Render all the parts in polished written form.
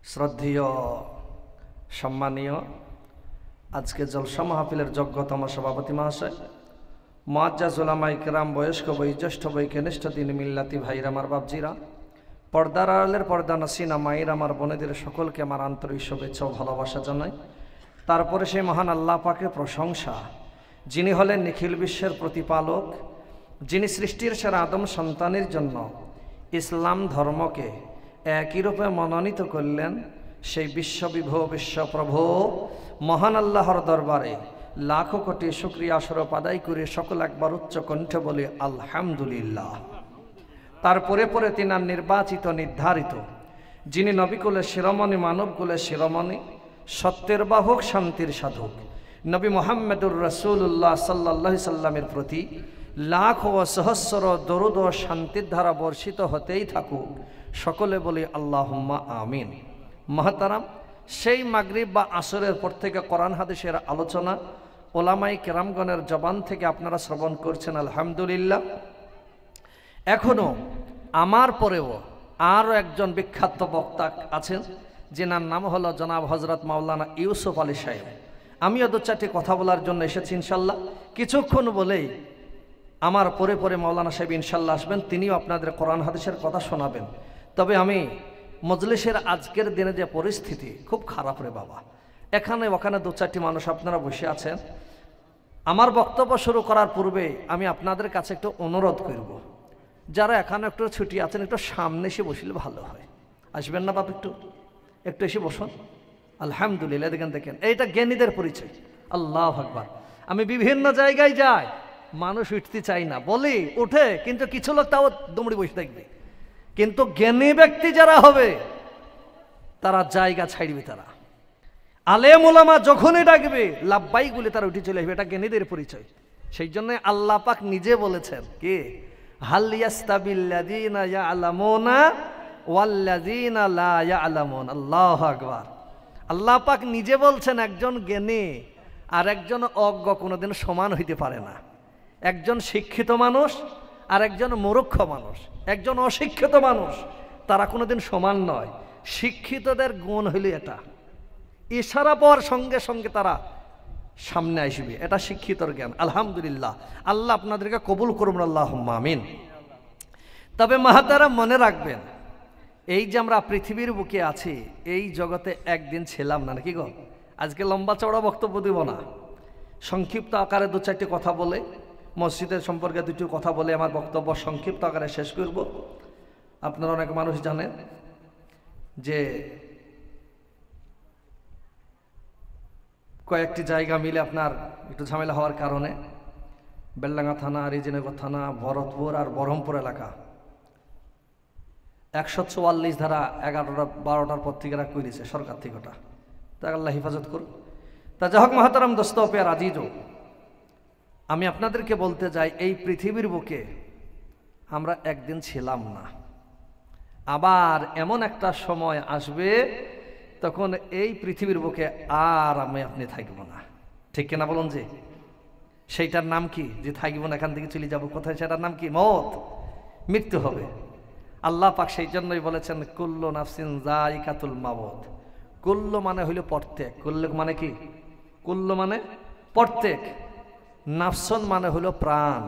শ্রদ্ধেয় সম্মানীয় আজকে জলসা মাহফিলের যোগ্যতম সভাপতি মহাশয়, মুআজ্জাজ উলামায়ে কেরাম, বয়স্ক বয়োজ্যেষ্ঠ বৈকনিষ্ঠ দিন মিল্লাতি ভাইরা, আমার বাপজিরা, পর্দার আড়ালের পর্দা নাসিনা মায়েরা, আমার বোনেদের সকলকে আমার আন্তরিক শুভেচ্ছা ও ভালোবাসা জানাই। তারপরে সেই মহান আল্লাহ পাকের প্রশংসা, যিনি হলেন নিখিল বিশ্বের প্রতিপালক, যিনি সৃষ্টির সেরা আদম সন্তানের জন্য ইসলাম ধর্মকে একই রূপে মনোনীত করলেন। সেই বিশ্ববিভূ বিশ্বপ্রভু মহান আল্লাহর দরবারে লাখো কোটি শুকরিয়া স্বরূপ আদায় করে সকল একবার উচ্চ কণ্ঠে বলি আলহামদুলিল্লাহ। তারপরে পরে তিনার নির্বাচিত নির্ধারিত, যিনি নবিকুলের শিরোমণি, মানবকুলের শিরোমণি, সত্যের বাহক, শান্তির সাধক নবী মুহাম্মদুর রাসূলুল্লাহ সাল্লাল্লাহু আলাইহি সাল্লামের প্রতি লাখ ও সহস্র দরুদ ও শান্তির ধারা বর্ষিত হতেই থাকুক। সকলে বলি আল্লাহুম্মা আমিন। মহতারাম, সেই মাগরিব বা আসরের পর থেকে কোরআন হাদিসের আলোচনা ওলামায়ে কেরামগণের জবান থেকে আপনারা শ্রবণ করছেন, আলহামদুলিল্লাহ। এখনো আমার পরেও আরও একজন বিখ্যাত বক্তা আছেন, যেনার নাম হলো জনাব হজরত মাওলানা ইউসুফ আলী সাহেব। আমিও দু চারটি কথা বলার জন্য এসেছি ইনশাল্লাহ। কিছুক্ষণ বলেই আমার পরে পরে মাওলানা সাহেব ইনশাল্লাহ আসবেন, তিনিও আপনাদের কোরআন হাদিসের কথা শোনাবেন। তবে আমি মজলিসের আজকের দিনে যে পরিস্থিতি খুব খারাপ রে বাবা, এখানে ওখানে দু চারটি মানুষ আপনারা বসে আছেন। আমার বক্তব্য শুরু করার পূর্বে আমি আপনাদের কাছে একটু অনুরোধ করব, যারা এখানে একটু ছুটি আছেন একটু সামনে এসে বসলে ভালো হয়। আসবেন না বাবা? একটু এসে বসুন। আলহামদুলিল্লাহ। দেখেন এইটা জ্ঞানীদের পরিচয়। আল্লাহু আকবার। আমি বিভিন্ন জায়গায় যাই, মানুষ উঠতে চাই না, বলি উঠে, কিন্তু কিছু লোক তাও দমড়ি বসে থাকবে। কিন্তু জ্ঞানী ব্যক্তি যারা হবে তারা জায়গা ছাড়বে, তারা আলেম ওলামা যখনই ডাকবে লাব্বাইক বলে তারা উঠে চলে আসবে। এটা জ্ঞানীদের পরিচয়। সেই জন্য আল্লাহ পাক নিজে বলেছেন কি, হাল ইয়াস্তাবিল্লাযীনা ইয়ালামুনা ওয়াল্লাযীনা লা ইয়ালামুন। আল্লাহু আকবার। আল্লাহ পাক নিজে বলছেন একজন জ্ঞানী আর একজন অজ্ঞ কোনোদিন সমান হইতে পারে না। একজন শিক্ষিত মানুষ আর একজন মূর্খ মানুষ, একজন অশিক্ষিত মানুষ, তারা কোনোদিন সমান নয়। শিক্ষিতদের গুণ হইল এটা, ইশারা পাওয়ার সঙ্গে সঙ্গে তারা সামনে আসবে, এটা শিক্ষিতর জ্ঞান। আলহামদুলিল্লাহ। আল্লাহ আপনাদেরকে কবুল করুন, আল্লাহুম্মা আমিন। তবে মাহাতারা মনে রাখবেন, এই যে আমরা পৃথিবীর বুকে আছি, এই জগতে একদিন ছিলাম না, নাকি গো? আজকে লম্বা চওড়া বক্তব্য দিব না, সংক্ষিপ্ত আকারে দু চারটি কথা বলে, মসজিদের সম্পর্কে দুটি কথা বলে আমার বক্তব্য সংক্ষিপ্ত আকারে শেষ করব। আপনারা অনেক মানুষ জানেন যে কয়েকটি জায়গা মিলে আপনার একটু ঝামেলা হওয়ার কারণে বেলডাঙ্গা থানা, রিজিনগর থানা, ভরতপুর আর বরহমপুর এলাকা 144 ধারা 11টা 12টার পর থেকে করেছে সরকার থেকে, ওটা তা আল্লাহ হেফাজত করুন। তা যাই হোক মহতারাম দোস্ত পেয়ার আজিজও, আমি আপনাদেরকে বলতে যাই, এই পৃথিবীর বুকে আমরা একদিন ছিলাম না। আবার এমন একটা সময় আসবে তখন এই পৃথিবীর বুকে আর আপনি থাকব না। ঠিক কিনা বলুন? যে সেইটার নাম কি, যে থাকবো না, এখান থেকে চলে যাবো কোথায়, সেটার নাম কি? মওত, মৃত্যু হবে। আল্লাহ পাক সেই জন্যই বলেছেন কুল্লু নাফসিন যায়িকাতুল মাউত। কুল্লু মানে হইল প্রত্যেক। কুল্লু মানে কি? কুল্লু মানে প্রত্যেক। নাফসন মানে হইল প্রাণ।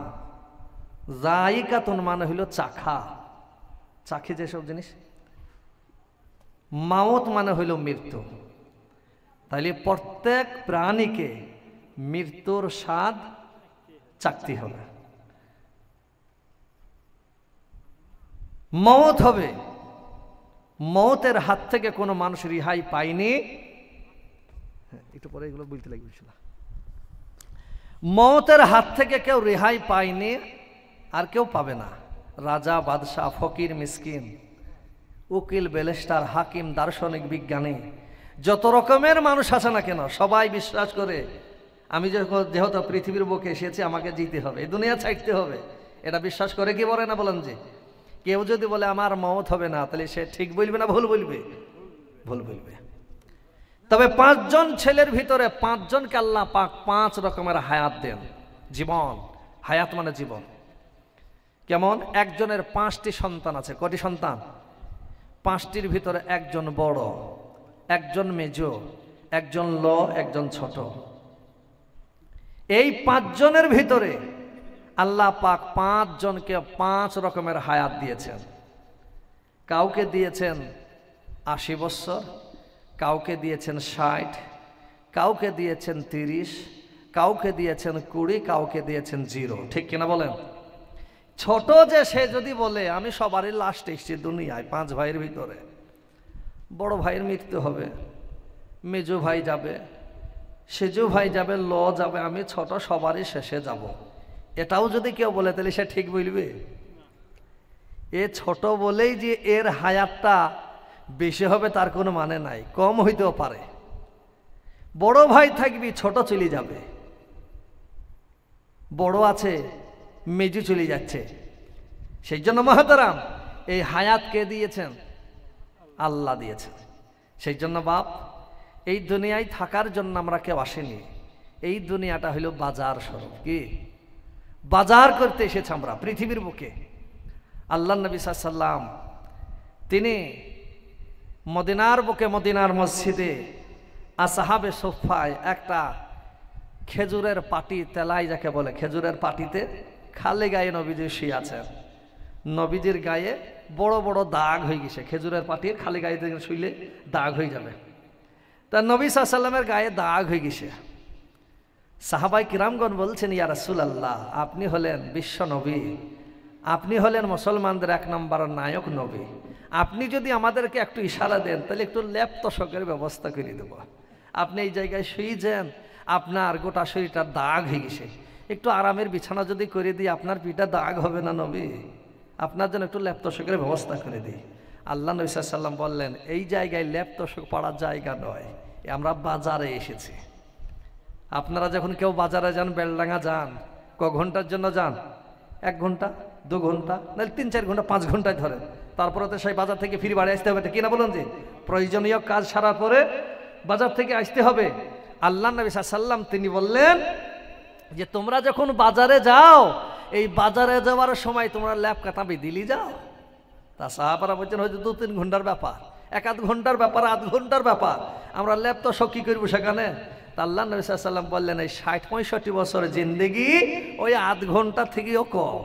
যায়িকাতুন মানে হইল চাখা, চাখি যেসব জিনিস। মাউত মানে হইল মৃত্যু। তাইলে প্রত্যেক প্রাণীকে মৃত্যুর স্বাদ চাকতে হবে, মওত হবে। মওতের হাত থেকে কোনো মানুষ রেহাই পায়নি। একটু পরে এগুলো বলতে লাগবে। মওতের হাত থেকে কেউ রেহাই পায়নি, আর কেউ পাবে না। রাজা, বাদশাহ, ফকির, মিসকিন, উকিল, ব্যারিস্টার, হাকিম, দার্শনিক, বিজ্ঞানী, যত রকমের মানুষ আছে না কেন, সবাই বিশ্বাস করে আমি যেহেতু পৃথিবীর বুকে এসেছি আমাকে জিতে হবে, এই দুনিয়া ছাড়তে হবে। এটা বিশ্বাস করে কি বলে না? বলেন যে কেউ যদি বলে আমার মওত হবে না, তাহলে সে ঠিক বলবে না ভুল বলবে? ভুল বলবে। তবে 5 জন ছেলের ভিতরে 5 জনকে আল্লাহ পাক 5 রকমের হায়াত দেন। জীবন, হায়াত মানে জীবন। কেমন? একজনের 5টি সন্তান আছে। কয়টি সন্তান? 5টির ভিতরে একজন বড়, একজন মেজো, একজন ল, একজন ছোট। এই 5 জনের ভিতরে আল্লাহ পাক 5 জনকে 5 রকমের হায়াত দিয়েছেন। কাউকে দিয়েছেন 80 বছর, কাউকে দিয়েছেন 60, কাউকে দিয়েছেন 30, কাউকে দিয়েছেন 20, কাউকে দিয়েছেন 0। ঠিক কিনা বলেন? ছোট যে সে যদি বলে আমি সবারই লাস্ট এসেছি দুনিয়ায় 5 ভাইয়ের ভিতরে, বড় ভাইয়ের মৃত্যু হবে, মেজো ভাই যাবে, সেজো ভাই যাবে, ল যাবে, আমি ছোট সবারই শেষে যাব, এটাও যদি কেউ বলে তাহলে সে ঠিক বলবে? এ ছোট বলেই যে এর হায়াতটা বেশি হবে তার কোনো মানে নাই, কম হইতেও পারে। বড় ভাই থাকবি, ছোট চলে যাবে, বড় আছে মেজু চলে যাচ্ছে। সেই জন্য মহতারাম এই হায়াত কে দিয়েছেন? আল্লাহ দিয়েছেন। সেই জন্য বাপ, এই দুনিয়ায় থাকার জন্য আমরা কেউ আসেনি। এই দুনিয়াটা হইল বাজার স্বরূপ। কি বাজার করতে এসেছে আমরা পৃথিবীর বুকে। আল্লাহ নবী সাল্লাম তিনি মদিনার বুকে, মদিনার মসজিদে আসহাবে সোফায় একটা খেজুরের পাটি, তেলাই যাকে বলে, খেজুরের পাটিতে খালি গায়ে নবীজি শুয়ে আছেন। নবীজির গায়ে বড় বড় দাগ হয়ে গেছে। খেজুরের পাটি খালি গায়ে শুইলে দাগ হয়ে যাবে, তা নবী সাল্লামের গায়ে দাগ হয়ে গেছে। সাহাবাই কিরামগণ বলছেন, ইয়া রাসূলুল্লাহ, আপনি হলেন বিশ্ব নবী, আপনি হলেন মুসলমানদের 1 নম্বর নায়ক নবী, আপনি যদি আমাদেরকে একটু ইশারা দেন তাহলে একটু লেপ তোশকের ব্যবস্থা করে দেব। আপনি এই জায়গায় শুয়ে যান, আপনার গোটা শরীরটা দাগ হয়ে গেছে, একটু আরামের বিছানা যদি করে দিই আপনার পিঠা দাগ হবে না নবী? আপনার জন্য একটু লেপ তোশকের ব্যবস্থা করে দিই। আল্লাহ নবী সাল্লাম বললেন, এই জায়গায় লেপ তোশক পড়ার জায়গা নয়, আমরা বাজারে এসেছি। আপনারা যখন কেউ বাজারে যান, বেলডাঙ্গা যান, ক ঘন্টার জন্য যান? 1 ঘন্টা, 2 ঘন্টা, নাহলে 3-4 ঘন্টা, 5 ঘন্টায় ধরেন। তারপরে তো সেই বাজার থেকে ফিরে বাড়ি আসতে হবে, কি না বলুন? যে প্রয়োজনীয় কাজ সারার পরে বাজার থেকে আসতে হবে। আল্লাহ নবী সাল্লাম তিনি বললেন যে তোমরা যখন বাজারে যাও, এই বাজারে যাওয়ার সময় তোমরা ল্যাপ কাটা দিলি যাও। তা সাহাবারা বলছেন হয়তো 2-3 ঘন্টার ব্যাপার, 1-8 ঘন্টার ব্যাপার, 8 ঘন্টার ব্যাপার, আমরা ল্যাপ তো সব কি করবো সেখানে? তা আল্লাহ নবী সাল্লাম বললেন, এই 60-65 বছরের জিন্দেগি ওই 8 ঘন্টা থেকেও কম।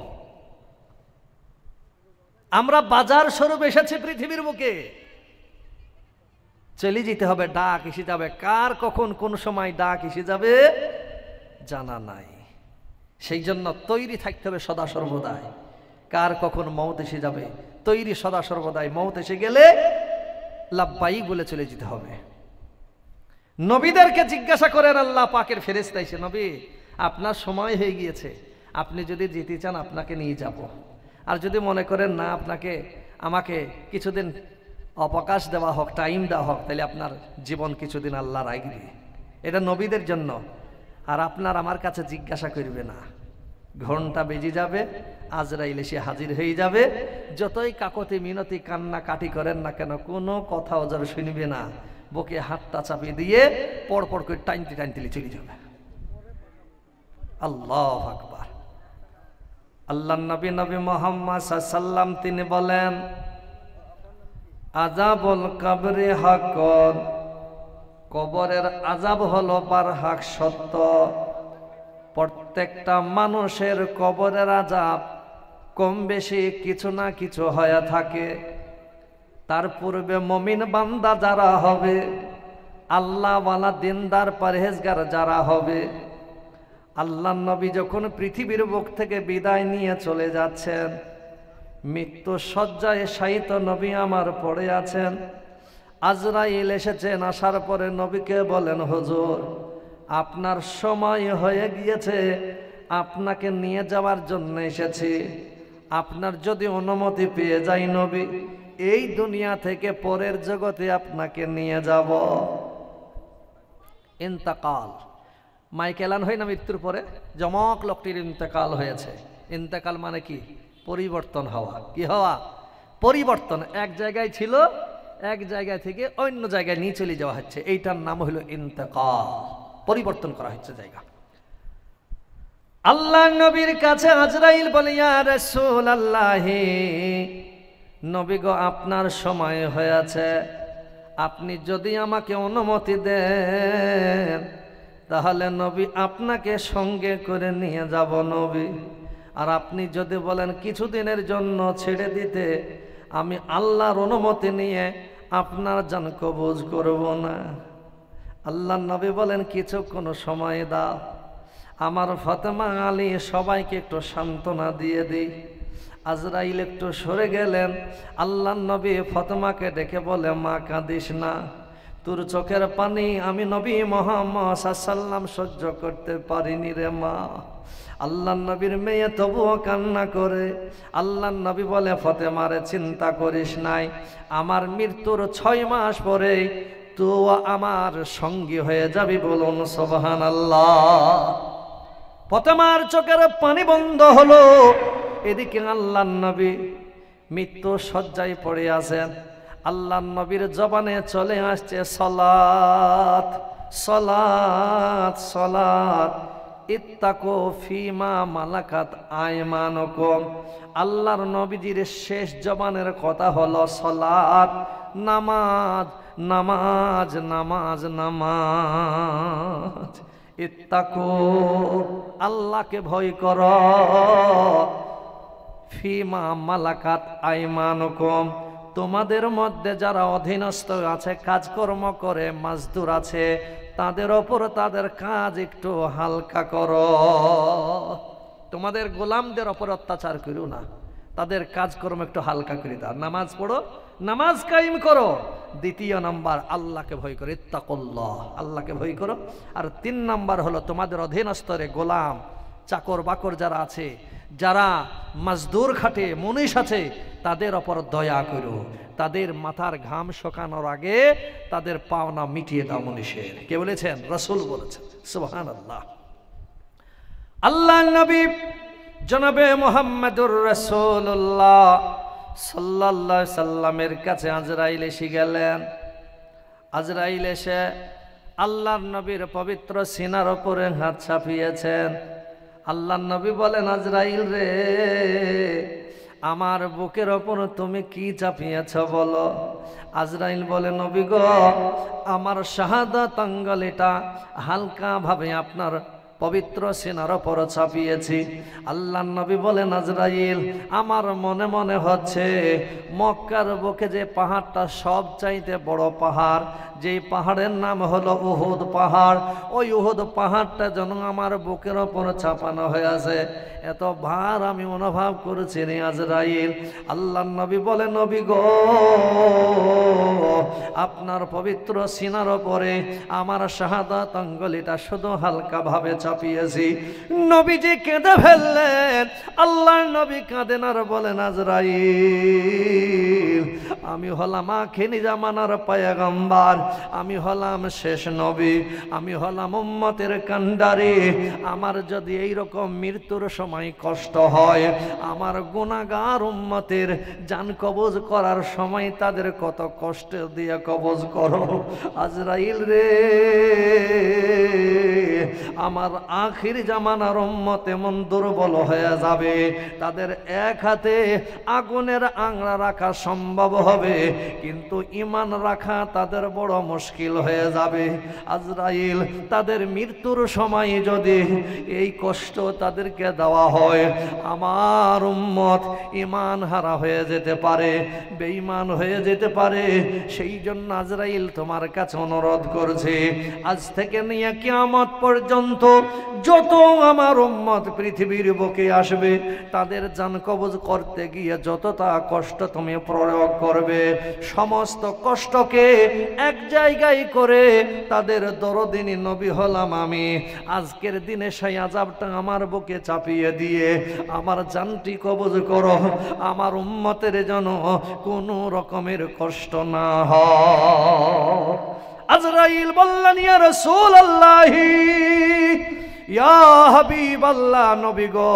আমরা বাজার স্বরূপ এসেছি পৃথিবীর বুকে, চলে যেতে হবে, ডাক এসে যাবে। কার কখন কোন সময় ডাক এসে যাবে জানা নাই। সেই জন্য তৈরি থাকতে হবে সদা সর্বদাই। কার কখন মওত এসে যাবে তৈরি সদা সর্বদাই। মওত এসে গেলে লাব্বাইক বলে চলে যেতে হবে। নবীদেরকে জিজ্ঞাসা করেন আল্লাহ পাকের ফেরেশতা এসে, নবী আপনার সময় হয়ে গিয়েছে, আপনি যদি যেতে চান আপনাকে নিয়ে যাব, আর যদি মনে করেন না আমাকে কিছুদিন অবকাশ দেওয়া হোক, টাইম দেওয়া হোক, তাহলে আপনার জীবন কিছুদিন আল্লাহ রাখবে। এটা নবীদের জন্য। আর আপনার আমার কাছে জিজ্ঞাসা করবে না, ঘন্টা বেজে যাবে, আজরাইল এসে হাজির হয়ে যাবে। যতই কাকতি মিনতি কান্না কাটি করেন না কেন, কোনো কথা ওজার শুনবে না, বুকে হাতটা চাপিয়ে দিয়ে পড় করে টাইনতে টাইনতে চলে যাবে। আল্লাহু আকবার। আল্লাহ নবী মুহাম্মদ সাল্লাল্লাহু তিনি বলেন, আযাবুল কবরে হাক্কুন, কবরের আযাব হলো বারহাক সত্য। প্রত্যেকটা মানুষের কবরের আযাব কম বেশি কিছু না কিছু হয়ে থাকে। তার পূর্বে মুমিন বান্দা যারা হবে, আল্লাহওয়ালা দিনদার পরহেজগার যারা হবে, আল্লাহ নবী যখন পৃথিবীর বুক থেকে বিদায় নিয়ে চলে যাচ্ছেন, মৃত্যু শয্যায় শায়িত নবী আমার পড়ে আছেন। আজরাইল এসেছেন, আসার পরে নবীকে বলেন, হুজুর আপনার সময় হয়ে গিয়েছে, আপনাকে নিয়ে যাওয়ার জন্য এসেছি। আপনার যদি অনুমতি পেয়ে যাই নবী, এই দুনিয়া থেকে পরের জগতে আপনাকে নিয়ে যাব। ইন্তেকাল, মাইক এলান হয় না মৃত্যুর পরে, যমক লোকটির ইন্তেকাল হয়েছে। ইন্তেকাল মানে কি? পরিবর্তন হওয়া। কি হওয়া? পরিবর্তন। এক জায়গায় ছিল, এক জায়গায় থেকে অন্য জায়গায় নিয়ে চলে যাওয়া হচ্ছে, এইটার নাম হলো ইন্তেকাল। পরিবর্তন করা হচ্ছে জায়গা। আল্লাহ নবীর কাছে আজরাইল বলে, ইয়া রাসূলুল্লাহ, নবী গো আপনার সময় হয়েছে, আপনি যদি আমাকে অনুমতি দেন তাহলে নবী আপনাকে সঙ্গে করে নিয়ে যাব নবী। আর আপনি যদি বলেন কিছুদিনের জন্য ছেড়ে দিতে, আমি আল্লাহর অনুমতি নিয়ে আপনার জান কবজ করব না। আল্লাহর নবী বলেন কিছুক্ষণ সময় দাও, আমার ফাতেমা আলী সবাইকে একটু সান্ত্বনা দিয়ে দিই। আজরাইল একটু সরে গেলেন। আল্লাহর নবী ফাতেমাকে ডেকে বলে, মা কাঁদিস না, তোর চোখের পানি আমি নবী মুহাম্মদ সাল্লাল্লাহু আলাইহি ওয়াসাল্লাম সহ্য করতে পারিনি রে মা। আল্লাহর নবীর মেয়ে তবুও কান্না করে। আল্লাহর নবী বলে, ফাতেমারে চিন্তা করিস নাই, আমার মৃত্যুর 6 মাস পরে তুই আমার সঙ্গী হয়ে যাবি। বলুন সুবহানাল্লাহ। ফাতেমার চোখের পানি বন্ধ হলো। এদিকে আল্লাহর নবী মৃত্যু শয্যায় পড়ে আছেন। আল্লাহর নবীর জবানে চলে আসছে সালাত সালাত সালাত, ইত্তাকু ফিমা মালাকাত আইমানুকুম। আল্লাহর নবীজির শেষ জবানের কথা হলো সালাত, নামাজ নামাজ নামাজ নামাজ। ইত্তাকু, আল্লাহকে ভয় করো, ফিমা মালাকাত আইমানুকুম, তোমাদের মধ্যে যারা অধীনস্থ আছে, কাজকর্ম করে, মাজদুর আছে, তাদের ওপর তাদের কাজ একটু হালকা করো। তোমাদের গোলামদের ওপর অত্যাচার করো না, তাদের কাজকর্ম একটু হালকা করে দাও। নামাজ পড়ো, নামাজ কায়েম করো। দ্বিতীয় নাম্বার, আল্লাহকে ভয় করো, ইত্তাকুল্লাহ, আল্লাহকে ভয় করো। আর 3 নাম্বার হলো তোমাদের অধীনস্থরে গোলাম চাকর বাকর যারা আছে, যারা মজদুর খাটে, মুনিশ আছে, তাদের ওপর দয়া করো। তাদের মাথার ঘাম শুকানোর আগে তাদের পাওনা মিটিয়ে দাও মুনিশের। কে বলেছেন? রাসূল বলেছেন। সুবহানাল্লাহ। আল্লাহর নবী জনাবে মুহাম্মদুর রাসূলুল্লাহ সাল্লাল্লাহু আলাইহি সাল্লামের কাছে আজরাইল এসে গেলেন। আজরাইল এসে আল্লাহর নবীর পবিত্র সিনার উপরে হাত চাপিয়েছেন। আল্লাহর নবী বলেন, আজরাইল রে, আমার বুকের ওপর তুমি কি চাপিয়েছ বলো। আজরাইল বলে, নবী গো, আমার শাহাদাত আঙ্গুলটা হালকা ভাবে আপনার পবিত্র সিনার ওপর চাপিয়েছি। আল্লাহর নবী বলেন, আজরাইল, আমার মনে মনে হচ্ছে মক্কার বুকে যে পাহাড়টা সব চাইতে বড় পাহাড়, যেই পাহাড়ের নাম হলো উহুদ পাহাড়, ওই উহুদ পাহাড়টা যেন আমার বুকের ওপর চাপানো হয়ে আছে। এত ভার আমি অনুভব করেছি রে আজরাইল। আল্লাহর নবী বলে, নবী গো, আপনার পবিত্র সিনার ওপরে আমার শাহাদাত আঙ্গুলটা শুধু হালকা ভাবে চাপিয়েছি। নবীজি কেঁদে ফেললেন। আল্লাহর নবী কাঁদেন আর বলেন, আজরাইল, আমি হলাম আখিরি জামানার পয়গম্বর, আমি হলাম শেষ নবী, আমি হলাম উম্মতের কান্ডারি। আমার যদি এইরকম মৃত্যুর সময় কষ্ট হয়, আমার গুনাহগার উম্মতের জান কবজ করার সময় তাদের কত কষ্ট দিয়ে কবজ করো। আজরাইল রে, আমার আখির জামানার উম্মত এমন দুর্বল হয়ে যাবে, তাদের এক হাতে আগুনের আংড়া রাখা সম্ভব হবে, কিন্তু ঈমান রাখা তাদের বড় মুশকিল হয়ে যাবে। আজরাইল, তাদের মৃত্যুর সময় যদি এই কষ্ট তাদেরকে দেওয়া হয়, আমার উম্মত ঈমান হারা হয়ে যেতে পারে, বেঈমান হয়ে যেতে পারে। সেই জন্য আজরাইল তোমার কাছে অনুরোধ করছে, আজ থেকে নিয়ে কিয়ামত পর্যন্ত যত আমার উম্মত পৃথিবীর বুকে আসবে, তাদের জান কবজ করতে গিয়ে যতটা কষ্ট তুমি প্রয়োগ করবে, সমস্ত কষ্টকে এক জায়গায় করে তাদের দরদিনী নবী হলাম আমি। আজকের দিনে সেই আযাবটা আমার বুকে চাপিয়ে দিয়ে আমার জানটি কবজ করো, আমার উম্মতের যেন কোনো রকমের কষ্ট না হয়। আজরাইল বললেন, ইয়া রাসূলুল্লাহ, ইয়া হাবিবাল্লাহ, নবী গো,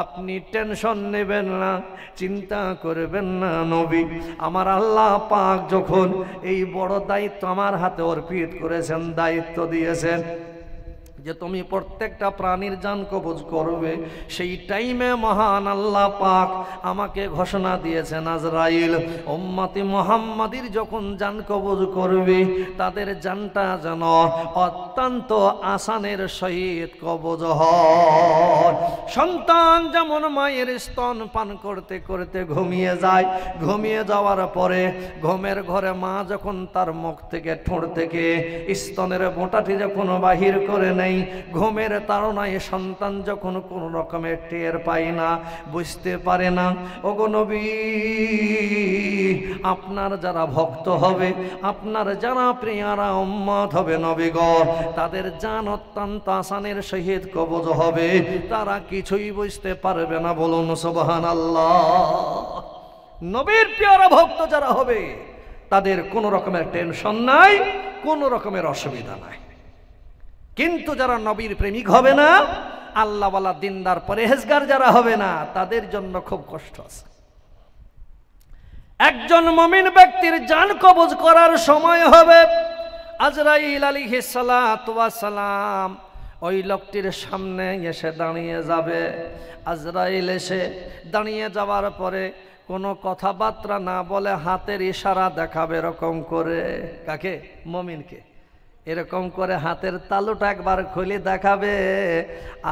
আপনি টেনশন নেবেন না, চিন্তা করবেন না নবী। আমার আল্লাহ পাক যখন এই বড় দায়িত্ব আমার হাতে অর্পিত করেছেন, দায়িত্ব দিয়েছেন, যে তুমি প্রত্যেকটা প্রাণীর জান কবজ করবে, সেই টাইমে মহান আল্লাহ পাক আমাকে ঘোষণা দিয়েছেন আজরাইল উম্মতি মুহাম্মাদির যখন জান কবজ করবে তাদের জানটা যেন অত্যন্ত আসানের সহিত কবজ হয়। সন্তান যেমন মায়ের স্তন পান করতে করতে ঘুমিয়ে যায়, ঘুমিয়ে যাওয়ার পরে ঘুমের ঘরে মা যখন তার মুখ থেকে ঠোঁট থেকে স্তনের বোঁটাটি যখন বাহির করে নেয়, ঘুমের তাড়নায় সন্তান যখন কোন রকমের টের পায় না, বুঝতে পারে না, ওগো নবী আপনার যারা ভক্ত হবে, আপনার যারা প্রিয়ারা উম্মত হবে নবী গো, তাদের জান অত্যন্ত আসানের সহিত কবজ হবে, তারা কিছুই বুঝতে পারবে না। বলুন সুবহানাল্লাহ। নবীর প্রিয়ারা ভক্ত যারা হবে তাদের কোনো রকমের টেনশন নাই, কোনো রকমের অসুবিধা নাই। কিন্তু যারা নবীর প্রেমিক হবে না, আল্লাহওয়ালা দিনদার পরহেজগার যারা হবে না, তাদের জন্য খুব কষ্ট আছে। একজন মুমিন ব্যক্তির জান কবজ করার সময় হবে, আজরাইল আলাইহিস সালাতু ওয়াস সালাম ওই লোকটির সামনে এসে দাঁড়িয়ে যাবে। আজরাইল এসে দাঁড়িয়ে যাওয়ার পরে কোনো কথাবার্তা না বলে হাতের ইশারা দেখাবে এরকম করে। কাকে? মুমিনকে। এরকম করে হাতের তালুটা একবার খুলে দেখাবে,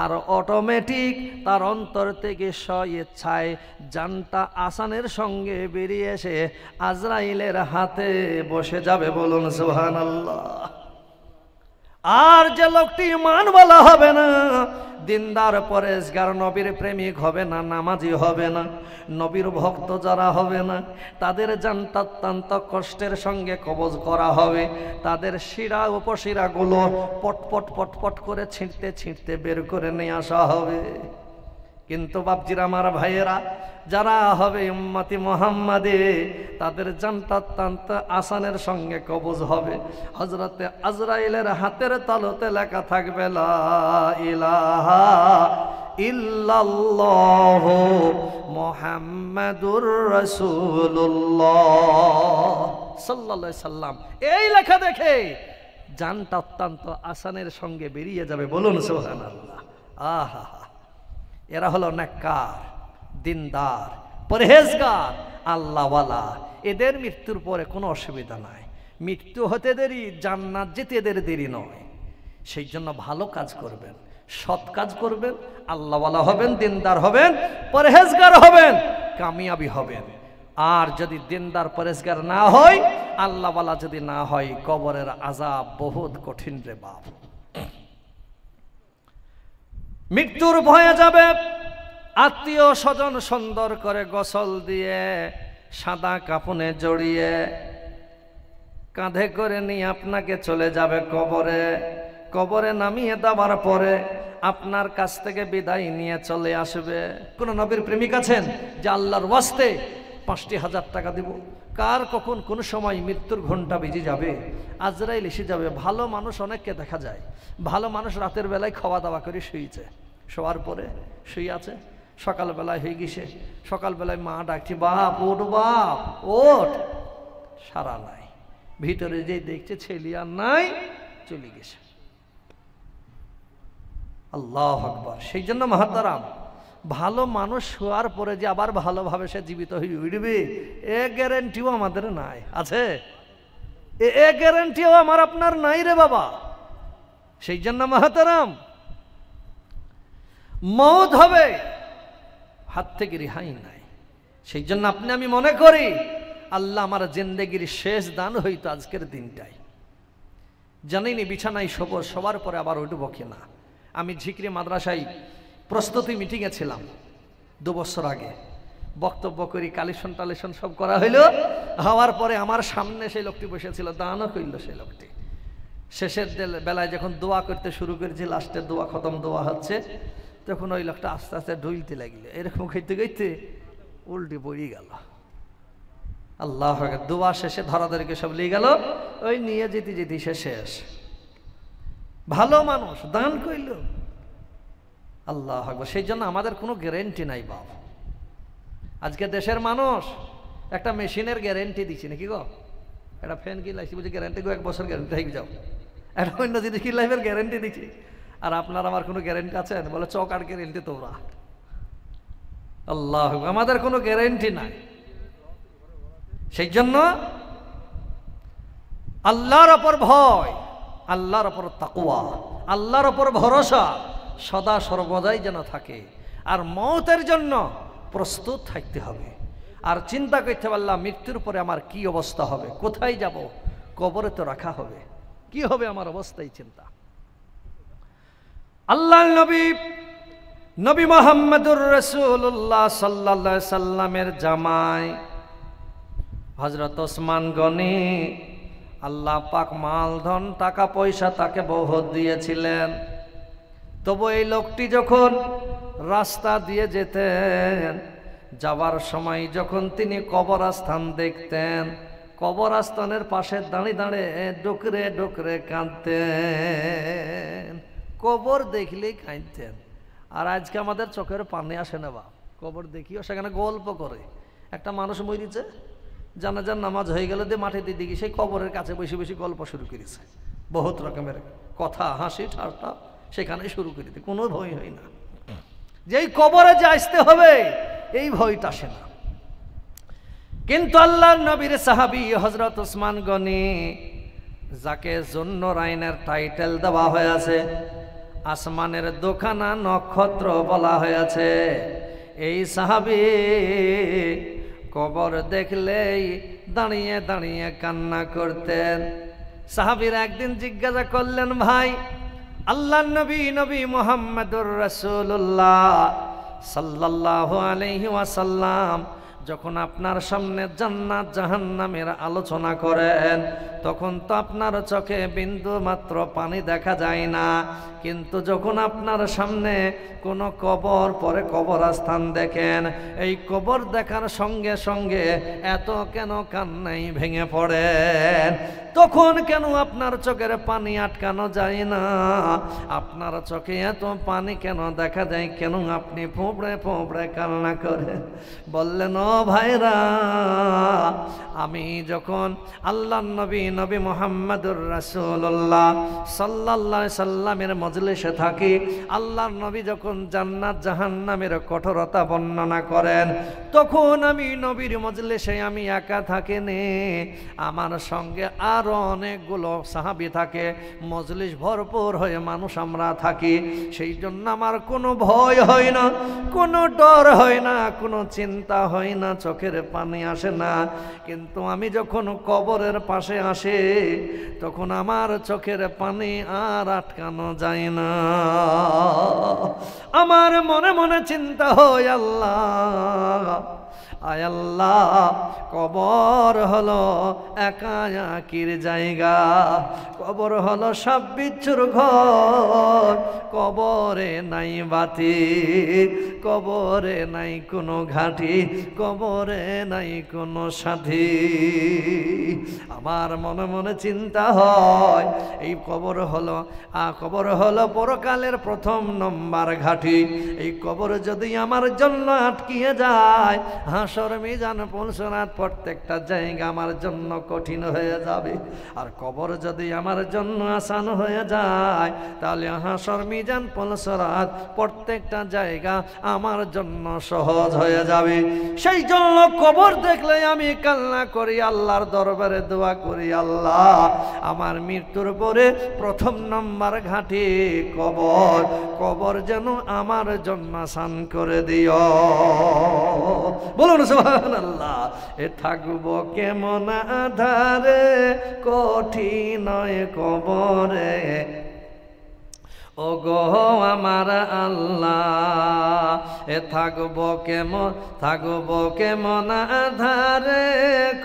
আর অটোমেটিক তার অন্তর থেকে স্ব-ইচ্ছায় জানটা আসানের সঙ্গে বেরিয়ে এসে আজরাইলের হাতে বসে যাবে। বলুন সুবহানাল্লাহ। আর যে লোকটি ঈমানওয়ালা হবে না, দিনদার পরেশগার, নবীর প্রেমিক হবে না, নামাজি হবে না, নবীর ভক্ত যারা হবে না, তাদের জানটা অত্যন্ত কষ্টের সঙ্গে কবজ করা হবে। তাদের শিরা উপশিরাগুলো পটপট পটপট করে ছিঁড়তে ছিঁড়তে বের করে নিয়ে আসা হবে। কিন্তু বাপজিরা আমার ভাইয়েরা, যারা হবে উম্মতি মুহাম্মাদে, তাদের জানটা অত্যন্ত আসানের সঙ্গে কবজ হবে। হযরতে আজরাইলের হাতের তালুতে লেখা থাকবে লা ইলাহা ইল্লাল্লাহু মুহাম্মাদুর রাসূলুল্লাহ সাল্লাল্লাহু আলাইহি সাল্লাম। এই লেখা দেখে জানটা অত্যন্ত আসানের সঙ্গে বেরিয়ে যাবে। বলুন সুবহানাল্লাহ। আহা, এরা হলো নেককার, দিনদার, পরহেজগার, আল্লাহওয়ালা। এদের মৃত্যুর পরে কোনো অসুবিধা নাই। মৃত্যু হতে দেরি, জান্নাত যেতে এদের দেরি নয়। সেই জন্য ভালো কাজ করবেন, সৎ কাজ করবেন, আল্লাহওয়ালা হবেন, দিনদার হবেন, পরহেজগার হবেন, কামিয়াবি হবেন। আর যদি দিনদার পরহেজগার না হয়, আল্লাহওয়ালা যদি না হয়, কবরের আযাব বহুত কঠিন রে বাপ। মৃত্যুর ভয়ে যাবে, আত্মীয় স্বজন সুন্দর করে গোসল দিয়ে সাদা কাপনে জড়িয়ে কাঁধে করে নিয়ে আপনাকে চলে যাবে কবরে। কবরে নামিয়ে দেওয়ার পরে আপনার কাছ থেকে বিদায় নিয়ে চলে আসবে। কোন নবীর প্রেমিক আছেন যে আল্লাহর ওয়াস্তে ৫,০০০ টাকা দিব? কার কখন কোন সময় মৃত্যুর ঘন্টা বেজে যাবে, আজরাইল এসে যাবে। ভালো মানুষ অনেককে দেখা যায়, ভালো মানুষ রাতের বেলায় খাওয়া দাওয়া করে শুয়েছে, শোয়ার পরে শুয়ে আছে, সকালবেলায় হয়ে গেছে, সকালবেলায় মা ডাকছে, বাপ ওঠ, বাপ ওঠ, সারা নাই। ভিতরে যে দেখছে ছেলে আর নাই, চলে গেছে। আল্লাহু আকবার। সেই জন্য মহতারাম, ভালো মানুষ শোয়ার পরে যে আবার ভালোভাবে সে জীবিত হয়ে উঠবে, এ গ্যারেন্টিও আমাদের নাই। আছে? এ গ্যারেন্টিও আমার আপনার নাই রে বাবা। সেই জন্য মহতারাম, মওত হবে, হাত থেকে রেহাই নাই। সেই জন্য আপনি আমি মনে করি আল্লাহ আমার জিন্দেগির শেষ দান হইতো আজকের দিনটাই। জানিনি বিছানায় শোবো, সবার পরে আবার উঠবো কিনা। আমি ঝিকরি মাদ্রাসায় প্রস্তুতি মিটিংয়ে ছিলাম 2 বছর আগে। বক্তব্য করি, কালেকশন টালেকশন সব করা হইলো। হওয়ার পরে আমার সামনে সেই লোকটি বসেছিল, দানও কইল সেই লোকটি। শেষের বেলায় যখন দোয়া করতে শুরু করেছি, লাস্টে দোয়া খতম দোয়া হচ্ছে, তখন ওই লোকটা আস্তে আস্তে ঢুলতে লাগলো। এরকম খাইতে খাইতে উল্টে পড়ে গেল। আল্লাহ, দোয়া শেষে ধরাধরিকে সব নিয়ে গেল, ওই নিয়ে যেতে যেতে সে শেষ। ভালো মানুষ, দান কইল। আল্লাহ আকবার। সেই জন্য আমাদের কোনো গ্যারেন্টি নাই বাপ। আজকে দেশের মানুষ একটা মেশিনের গ্যারেন্টি দিচ্ছে নাকি গো, একটা ফ্যান কিনলাইছি বুঝি গ্যারেন্টি গো 1 বছর গ্যারেন্টি হয়ে যাও, একটা অন্য জিনিস কিনলাইবের গ্যারেন্টি দিচ্ছি। আর আপনার আমার কোনো গ্যারেন্টি আছেন? বলে চক আর গ্যারেন্টি তোমরা। আল্লাহ, আমাদের কোনো গ্যারেন্টি নাই। সেই জন্য আল্লাহর ওপর ভয়, আল্লাহর ওপর তাকওয়া, আল্লাহর ওপর ভরসা সদা সর্বদাই যেন থাকে। আর মওতের জন্য প্রস্তুত থাকতে হবে। আর চিন্তা করতে পারলাম মৃত্যুর পরে আমার কি অবস্থা হবে, কোথায় যাব, কবরে তো রাখা হবে, কি হবে আমার অবস্থাই চিন্তা। আল্লাহর নবী মুহাম্মদুর রাসূলুল্লাহ সাল্লাল্লাহু আলাইহি সাল্লামের জামাই হযরত ওসমান গনি, আল্লাহ পাক মাল ধন টাকা পয়সা তাকে বহুত দিয়েছিলেন। তবু এই লোকটি যখন রাস্তা দিয়ে যেতেন, যাবার সময় যখন তিনি কবরস্থান দেখতেন, কবরস্থানের পাশে দাঁড়িয়ে দাঁড়িয়ে ডুকরে ডুকরে কাঁদতেন। কবর দেখলেই কাঁদতেন। আর আজকে আমাদের চোখের পানি আসে না বা, কবর দেখিও সেখানে গল্প করে। একটা মানুষ মরিছে, জানাজার নামাজ হয়ে গেলে দিয়ে মাঠে দিয়ে দিকে সেই কবরের কাছে বসে বসে গল্প শুরু করেছে। বহুত রকমের কথা, হাসি ঠাট্টা সেখানে শুরু করে দিতে, কোনো ভয় হয় না। যেই কবরে যে আসতে হবে এই ভয়টা আসে না। কিন্তু আল্লাহর নবীর সাহাবী হযরত ওসমান গনি, যাকে যুন্নুরাইনের টাইটেল দেওয়া হয়েছে, আসমানের দুখানা নক্ষত্র বলা হয়েছে, এই সাহাবী কবর দেখলেই দাঁড়িয়ে দাঁড়িয়ে কান্না করতেন। সাহাবীরা একদিন জিজ্ঞাসা করলেন, ভাই আল্লাহর নবী মুহাম্মদুর রাসূলুল্লাহ সাল্লাল্লাহু আলাইহি ওয়াসাল্লাম যখন আপনার সামনে জান্নাত জাহান্নামের আলোচনা করেন, তখন তো আপনার চোখে বিন্দু মাত্র পানি দেখা যায় না, কিন্তু যখন আপনার সামনে কোনো কবর, পরে কবরস্থান দেখেন, এই কবর দেখার সঙ্গে সঙ্গে এত কেন কান্নাই ভেঙে পড়েন? তখন কেন আপনার চোখের পানি আটকানো যায় না? আপনার চোখে এত পানি কেন দেখা যায়? কেন আপনি ফোঁপড়ে ফোঁপড়ে কান্না করেন? বললেন, ও ভাইরা, আমি যখন আল্লাহর নবী মুহাম্মদুর রাসূলুল্লাহ সাল্লাল্লাহু আলাইহি সাল্লামের মজলিসে থাকি, আল্লাহর নবী যখন জান্নাত জাহান্নামের কঠোরতা বর্ণনা করেন, তখন আমি নবীর মজলিসে আমি একা থাকিনি, আমার সঙ্গে আরো অনেকগুলো সাহাবী থাকে, মজলিস ভরপুর হয়ে মানুষ আমরা থাকি। সেই জন্য আমার কোনো ভয় হয় না, কোনো ডর হয় না, কোনো চিন্তা হয় না, চোখের পানি আসে না। কিন্তু আমি যখন কবরের পাশে আসি, তখন আমার চোখের পানি আর আটকানো যায় না। আমার মনে মনে চিন্তা হয়, আল্লাহ, আয় আল্লাহ, কবর হলো একাকির জায়গা, কবর হলো সব বিচ্ছুর ঘর, কবরে নাই বাতি, কবরে নাই কোনো ঘাটি, কবরে নাই কোনো সাথী। আমার মনে মনে চিন্তা হয়, এই কবর হলো পরকালের প্রথম নম্বর ঘাটি। এই কবর যদি আমার জন্য আটকিয়ে যায়, হাসর মিজান পুলসরাত প্রত্যেকটা জায়গা আমার জন্য কঠিন হয়ে যাবে। আর কবর যদি আমার জন্য আসান হয়ে যায়, তাহলে হাসর মিজান পুলসরাত প্রত্যেকটা জায়গা আমার জন্য সহজ হয়ে যাবে। সেই জন্য কবর দেখলে আমি কান্না করি, আল্লাহর দরবারে দোয়া করি, আল্লাহ, আমার মৃত্যুর পরে প্রথম নম্বর ঘাটি কবর, কবর যেন আমার জন্য আসান করে দিও। বলুন সুবহানাল্লাহ। এ থাকবো কেমন আধারে, কঠিন কবরে, ও গো আমার আল্লাহ, এ থাকবো কেমন আধারে,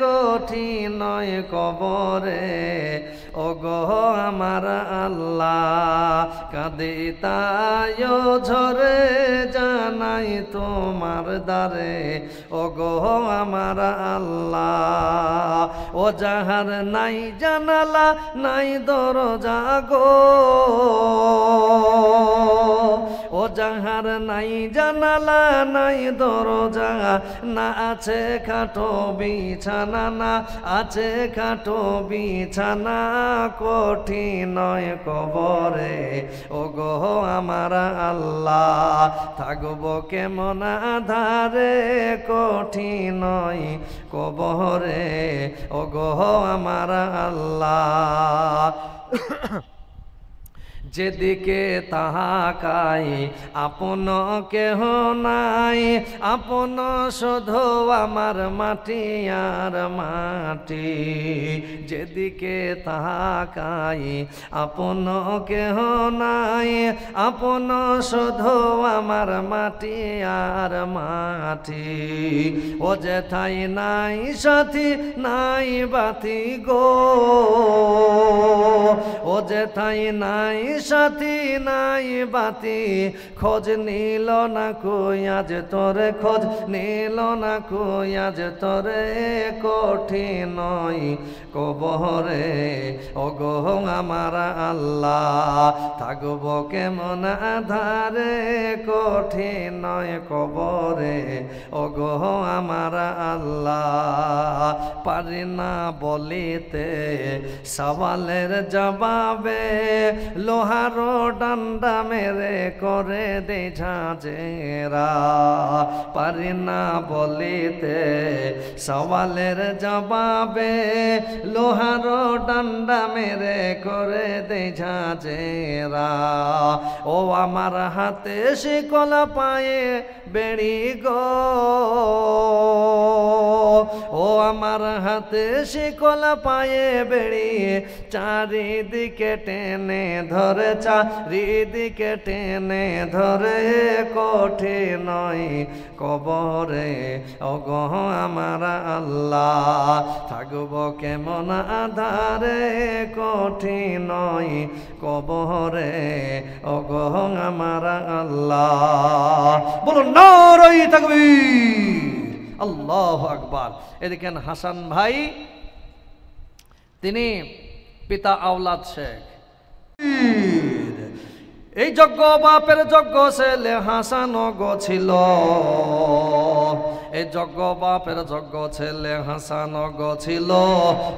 কঠিন কবরে, ও গো আমার আল্লাহ, কাঁদি তাই ঝরে জানাই তোমার দ্বারে, ও গো আমার আল্লাহ, ও যাহার নাই জানালা নাই দরজা গো, ও যাহার নাই জানালা নাই দরজা, না আছে খাটো বিছানা, না আছে খাটো বিছানা, কঠিন নয় কবরে ও গো আমার আল্লাহ, থাকবো কেমন আধারে, কঠিন নয় কবরে ও গো আমার আল্লাহ। যেদিকে তাকাই আপন কেহ নাই, আপন শুধু আমার মাটি আর মাটি। যেদিকে তাকাই আপন কেহ নাই, আপন শুধু আমার মাটি আর মাটি। ও যেথাই নাই সাথী নাই বাতি গো, ও যেথাই নাই সাথী নাই বাতি, খোঁজ নিল না কই আজ তোরে, খোঁজ নিল না কই আজ তোরে, কঠিন নয় কবরে ও গো আমার আল্লাহ, থাকবো কেমন আধারে, কঠিন নয় কবরে ও গো আমার আল্লাহ। পারি না বলিতে সওয়ালের জবাবে, লোহারো ডান্ডা মেরে করে দে ঝাঁঝেরা। পারি না বলিতে সওয়ালের জবাবে, লোহারো ডান্ডা মেরে করে দে ঝাঁঝেরা। ও আমার হাতে শিকল পায়ে বেড়ি গো, ও আমার হাতে শিকল পায়ে বেড়ি, চারিদিকে টেনে ধরে, চারিদিকে টেনে ধরে, কঠিন নয় কবরে ও গো আমার আল্লাহ, থাকবো কেমন আধারে, কঠিন নয় কবরে ও গো আমার আল্লাহ। বলুন নারায়ে তাকবীর, আল্লাহু আকবার। এদিকে হাসান ভাই, তিনি পিতা আওলাদ শেখ। এই যজ্ঞ বাপের যজ্ঞ ছেলে হাসান গো ছিল, এই যজ্ঞ বাপের যজ্ঞ ছেলে হাসান গো ছিল।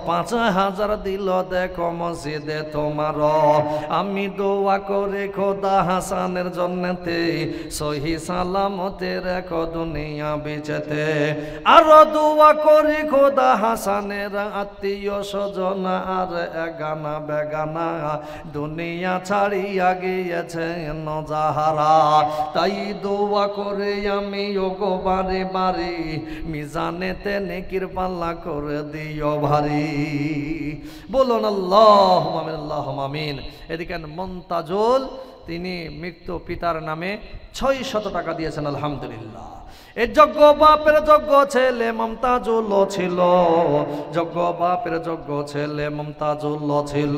৫,০০০ দিল দেখো মসজিদে তোমার, আমি দোয়া করে খোদা হাসানের জন্যতে সহি সালামতে রেখো দুনিয়া বেঁচেতে। আরো দোয়া করি খোদা হাসানের আত্মীয় স্বজন আর এগানা বেগানা দুনিয়া ছাড়িয়া গিয়েছে নজাহারা। তাই দোয়া করে আমি ওগো বারে বারে মিজানেতে নেকির পাল্লা করে দিও ভারী। বলুন আল্লাহুম্মা আমিন, আল্লাহুম্মা আমিন। এদিকে মন্তাজুল, তিনি মৃত্যু পিতার নামে ৬০০ টাকা দিয়েছেন, আলহামদুলিল্লাহ। এই যজ্ঞ বাপের যজ্ঞ ছেলে মমতাজুল ছিল, যজ্ঞ বাপের যজ্ঞ ছেলে মমতাজুল ছিল।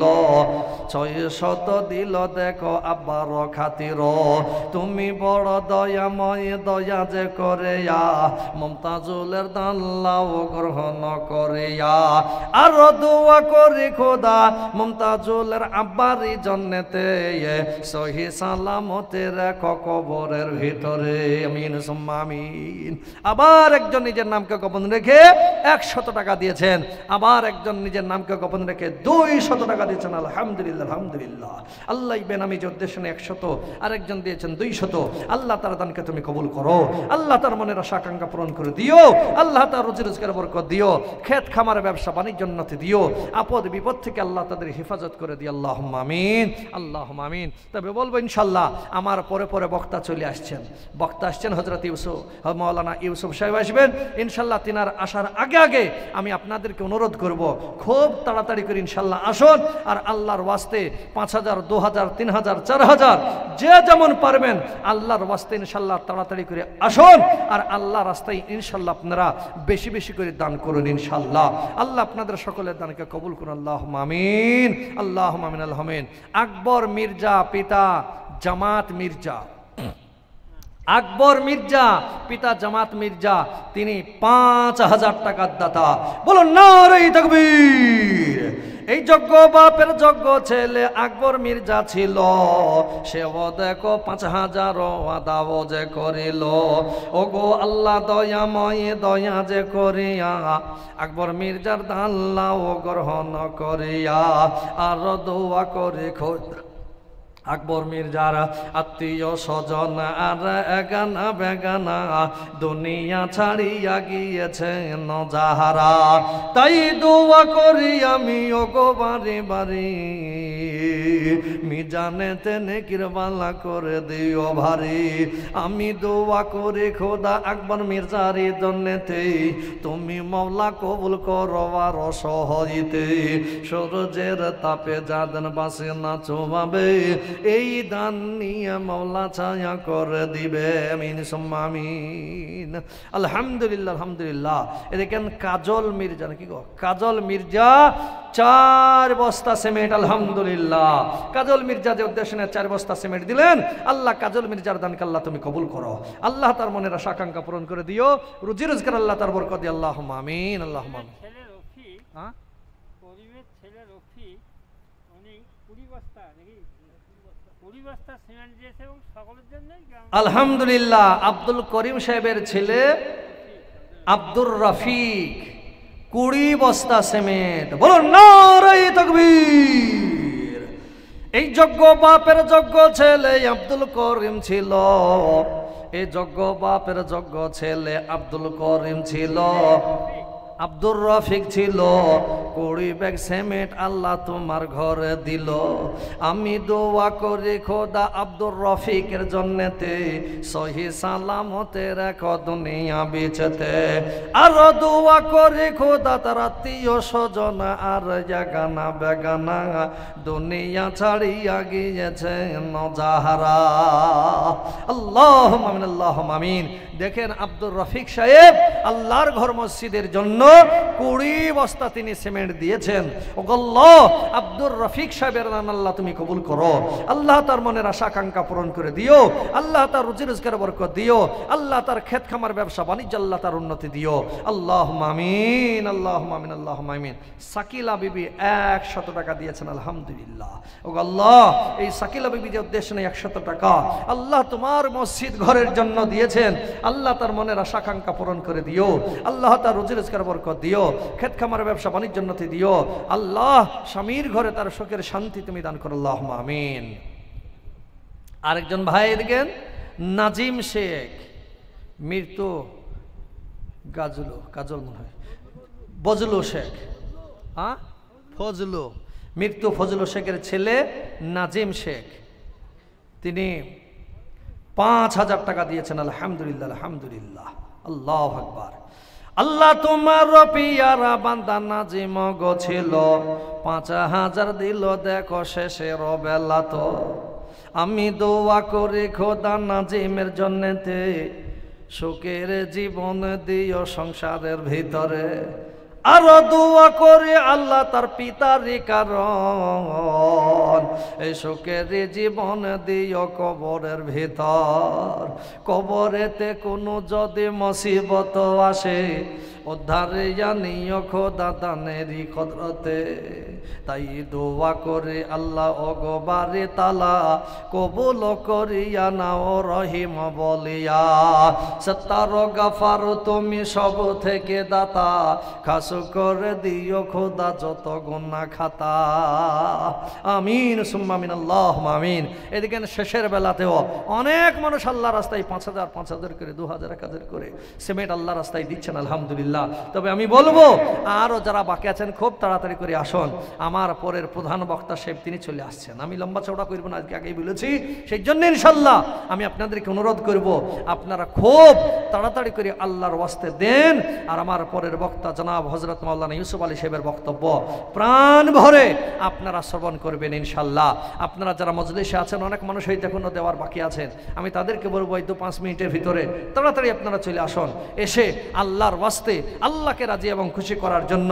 ৬০০ দিল দেখো আব্বার খাতির, তুমি বড় দয়াময়, দয়া যে করে মমতাজুলের দাল্লাও গ্রহণ করে। আরো দোয়া করি খোদা মমতাজুলের আব্বারি জন্নতে সহি সালামতে রেখো কবরের ভিতরে, আমিন সুম্মা আমিন। আবার একজন নিজের নামকে গোপন রেখে ১০০ টাকা দিয়েছেন, আবার একজন নিজের নামকে গোপন রেখে ২০০ টাকা দিয়েছেন, আলহামদুলিল্লাহ, আলহামদুলিল্লাহ। আল্লাহ বেনামি যে উদ্দেশ্য নিয়ে ১০০, আরেকজন দিয়েছেন ২০০। আল্লাহ তার দানকে তুমি কবুল করো, আল্লাহ তার মনের আশা আকাঙ্ক্ষা পূরণ করে দিও, আল্লাহ তার রুজি রোজগার বরকত দিও, ক্ষেত খামার ব্যবসা বাণিজ্য উন্নতি দিও, আপদ বিপদ থেকে আল্লাহ তাদের হেফাজত করে দিও, আল্লাহুম্মা আমিন, আল্লাহুম্মা আমিন। তবে বলবো ইনশাল্লাহ আমার পরে পরে বক্তা চলে আসছেন, বক্তা আসছেন হযরত ইউসুফ, মাওলানা ইউসুফ সাহেব আসবেন ইনশাল্লাহ। তিনার আসার আগে আগে আমি আপনাদেরকে অনুরোধ করব খুব তাড়াতাড়ি করে ইনশাল্লাহ আসুন, আর আল্লাহর ওয়াস্তে ৫,০০০, ২,০০০, ৩,০০০, ৪,০০০ যে যেমন পারবেন আল্লাহর ওয়াস্তে ইনশাল্লাহ তাড়াতাড়ি করে আসুন, আর আল্লাহ রাস্তায় ইনশাল্লাহ আপনারা বেশি বেশি করে দান করুন ইনশাল্লাহ। আল্লাহ আপনাদের সকলের দানকে কবুল করুন, আল্লাহুম্মা আমিন, আল্লাহুম্মা আমিন, আল্লাহুম্মা আমিন। আকবর মির্জা পিতা জামাত মির্জা, আকবর মির্জা পিতা জামাত মির্জা, তিনি ৫,০০০ টাকার দাতা। বলুন নারায়ে তাকবীর। এই এই যোগ্য বাপের যোগ্য ছেলে আকবর মির্জা ছিল, সেও দেখো ৫,০০০ আদাও যে করিল। ওগো আল্লাহ দয়াময় দয়া যে করিয়া আকবর মির্জার আল্লাহ গ্রহণ করিয়া আর দোয়া করে আকবর মির্জার আত্মীয় স্বজন আর এগানা বেগানা দুনিয়া ছাড়িয়া গিয়েছে যাহারা। তাই দোয়া করি আমি ওগো বাড়ি বাড়ি, মিজানেতে নেকির বালা করে দিও ভারী। আমি দোয়া করে খোদা আকবর মির্জারি জন্যতে তুমি মওলা কবুল করো আর সহজেতে। সূরজের তাপে যাদের বাসে না চোবাবে, এই দান নিয়ে মওলা ছায়া করে দিবে। আমিন সুম্মা আমিন। আলহামদুলিল্লাহ আলহামদুলিল্লাহ। এ দেখেন কাজল মির্জা, নাকি গো কাজল মির্জা 4 বস্তা সিমেন্ট। আলহামদুলিল্লাহ। কাজল মির্জা যে উদ্দেশ্যে 4 বস্তা সিমেন্ট দিলেন, আল্লাহ কাজল মির্জার দানকে আল্লাহ তুমি কবুল করো। আল্লাহ তার মনের আশা আকাঙ্ক্ষা পূরণ করে দিও। রুজি রোজগার আল্লাহ তার বরকত দিও। আল্লাহুম্মা আমিন আল্লাহুম্মা আমিন। হ্যাঁ, করিমের ছেলে রফি উনি 20 বস্তা নাকি 20 বস্তা সিমেন্ট দিয়েছে এবং সকলের জন্য। আলহামদুলিল্লাহ। আব্দুল করিম সাহেবের ছেলে আব্দুর রফিক 20 বস্তা সিমেন্ট। বলুন নারে তাকবীর। এই যোগ্য বাপের যোগ্য ছেলে আব্দুল করিম ছিল, এই যোগ্য বাপের যোগ্য ছেলে আব্দুল করিম ছিল, আব্দুর রফিক ছিল। 20 ব্যাগ সিমেন্ট আল্লাহ তোমার ঘরে দিল। আমি দোয়া করি খোদা আব্দুর রফিকের জন্যতে সহি সালামতে রেখো দুনিয়া বিচতে। আর দোয়া করি খোদা তার আত্মীয় স্বজন আর জাগানা বেগানা দুনিয়া ছাড়িয়া গিয়েছে যাহারা। আল্লাহুম্মা আমিন আল্লাহুম্মা আমিন। দেখেন আব্দুর রফিক সাহেব আল্লাহর ঘর মসজিদের জন্য 20 বস্তা তিনি সিমেন্ট দিয়েছেন। ওগল্লাহ আব্দুর রফিক সাহেবের দান আল্লাহ তুমি কবুল করো। আল্লাহ তার মনের আশা আকাঙ্ক্ষা পূরণ করে দিও। আল্লাহ তার রুজি রোজগার বরকত দিও। আল্লাহ তার ক্ষেত খামার ব্যবসা বাণিজ্য আল্লাহ তার উন্নতি দিও। আল্লাহুম্মা আমিন আল্লাহুম্মা আমিন আল্লাহুম্মা আমিন। সাকিলা বিবি 100 টাকা দিয়েছেন। আলহামদুলিল্লাহ। ওগল্লাহ এই সাকিলা বিবি যে উদ্দেশ্যে 100 টাকা আল্লাহ তোমার মসজিদ ঘরের জন্য দিয়েছেন। আল্লাহ তার মনের আশা আকাঙ্ক্ষা পূরণ করে দিও। আল্লাহ তার রুজি রোজগার বরকত দিও। ক্ষেত খামার ব্যবসা বাণিজ্য উন্নতি দিও। আল্লাহ স্বামীর ঘরে তার সুখের শান্তি তুমি দান করো। আল্লাহুম্মা আমিন। আরেকজন ভাই দেখেন নাজিম শেখ, মৃত্যু কাজল মনে হয় বজলু শেখ, হ্যাঁ ফজলু, মৃত্যু ফজলু শেখের ছেলে নাজিম শেখ, তিনি 5,000 টাকা দিয়েছেন। আলহামদুলিল্লাহ আলহামদুলিল্লাহ। আল্লাহু আকবার। আল্লাহ তোমার পিয়ারা বান্দা নাজিম গো ছিল, 5,000 দিল দেখো শেষের বেলা তো। আমি দোয়া করি খোদা নাজিমের জন্যতে সুখের জীবন দিও সংসারের ভিতরে। আরো দোয়া করে আল্লাহ তার পিতারই কারণ এই সুখের জীবন দিও কবরের ভিতর। কবরেতে কোনো যদি মুসিবত আসে উদ্ধারে জানিও খোদা দানেরই কদরতে। তাই দোয়া করে আল্লাহ ওগবারে তালা কবুল করিয়া নাও রহিম বলিয়া। সত্তার গাফার তুমি সব থেকে দাতা, খাস করে দিও খোদা যত গুনাহ খাতা। আমিন সুম্মা আমিন আল্লাহুম্মা আমিন। এদিকে শেষের বেলাতেও অনেক মানুষ আল্লাহ রাস্তায় 5,000 করে 2,000 1,000 করে সিমেন্ট আল্লাহ রাস্তায় দিচ্ছেন। আলহামদুলিল্লাহ। তবে আমি বলবো আরও যারা বাকি আছেন খুব তাড়াতাড়ি করে আসুন। আমার পরের প্রধান বক্তা সাহেব তিনি চলে আসছেন। আমি লম্বা চওড়া করব না, আজকে আগেই বলেছি। সেই জন্য ইনশাল্লাহ আমি আপনাদেরকে অনুরোধ করব আপনারা খুব তাড়াতাড়ি করে আল্লাহর ওয়াস্তে দেন। আর আমার পরের বক্তা জনাব হযরত মাওলানা ইউসুফ আলী সাহেবের বক্তব্য প্রাণ ভরে আপনারা শ্রবণ করবেন ইনশাল্লাহ। আপনারা যারা মজলিসে আছেন, অনেক মানুষ হয়তো এখনো দেওয়ার বাকি আছেন, আমি তাদেরকে বলবো এই 2-5 মিনিটের ভিতরে তাড়াতাড়ি আপনারা চলে আসুন। এসে আল্লাহর ওয়াস্তে আল্লাহকে রাজি এবং খুশি করার জন্য,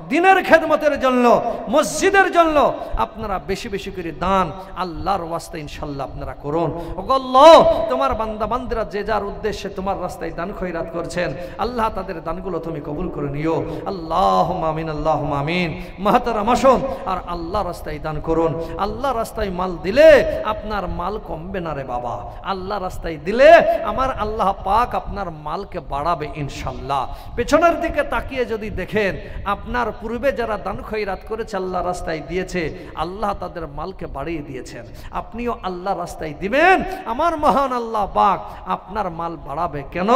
দ্বীনের খেদমতের জন্য, মসজিদের জন্য আপনারা বেশি বেশি করে দান আল্লাহর ওয়াস্তে ইনশাআল্লাহ আপনারা করুন। ওগো আল্লাহ, তোমার বান্দা বান্দিরা যে যার উদ্দেশ্যে তোমার রাস্তায় দান খয়রাত করছেন, আল্লাহ তাদের দানগুলো তুমি কবুল করে নিও। আল্লাহুম্মা আমিন, আল্লাহুম্মা আমিন। মাহতারাম আসুন আর আল্লাহ রাস্তায় দান করুন। আল্লাহ রাস্তায় মাল দিলে আপনার মাল কমবে না রে বাবা। আল্লাহ রাস্তায় দিলে আমার আল্লাহ পাক আপনার মালকে বাড়াবে ইনশাআল্লাহ। পেছনের দিকে তাকিয়ে যদি দেখেন, আপনার পূর্বে যারা দান খয়রাত করেছে, আল্লাহ রাস্তায় দিয়েছে, আল্লাহ তাদের মালকে বাড়িয়ে দিয়েছেন। আপনিও আল্লাহ রাস্তায় দিবেন, আমার মহান আল্লাহ পাক আপনার মাল বাড়াবে। কেন?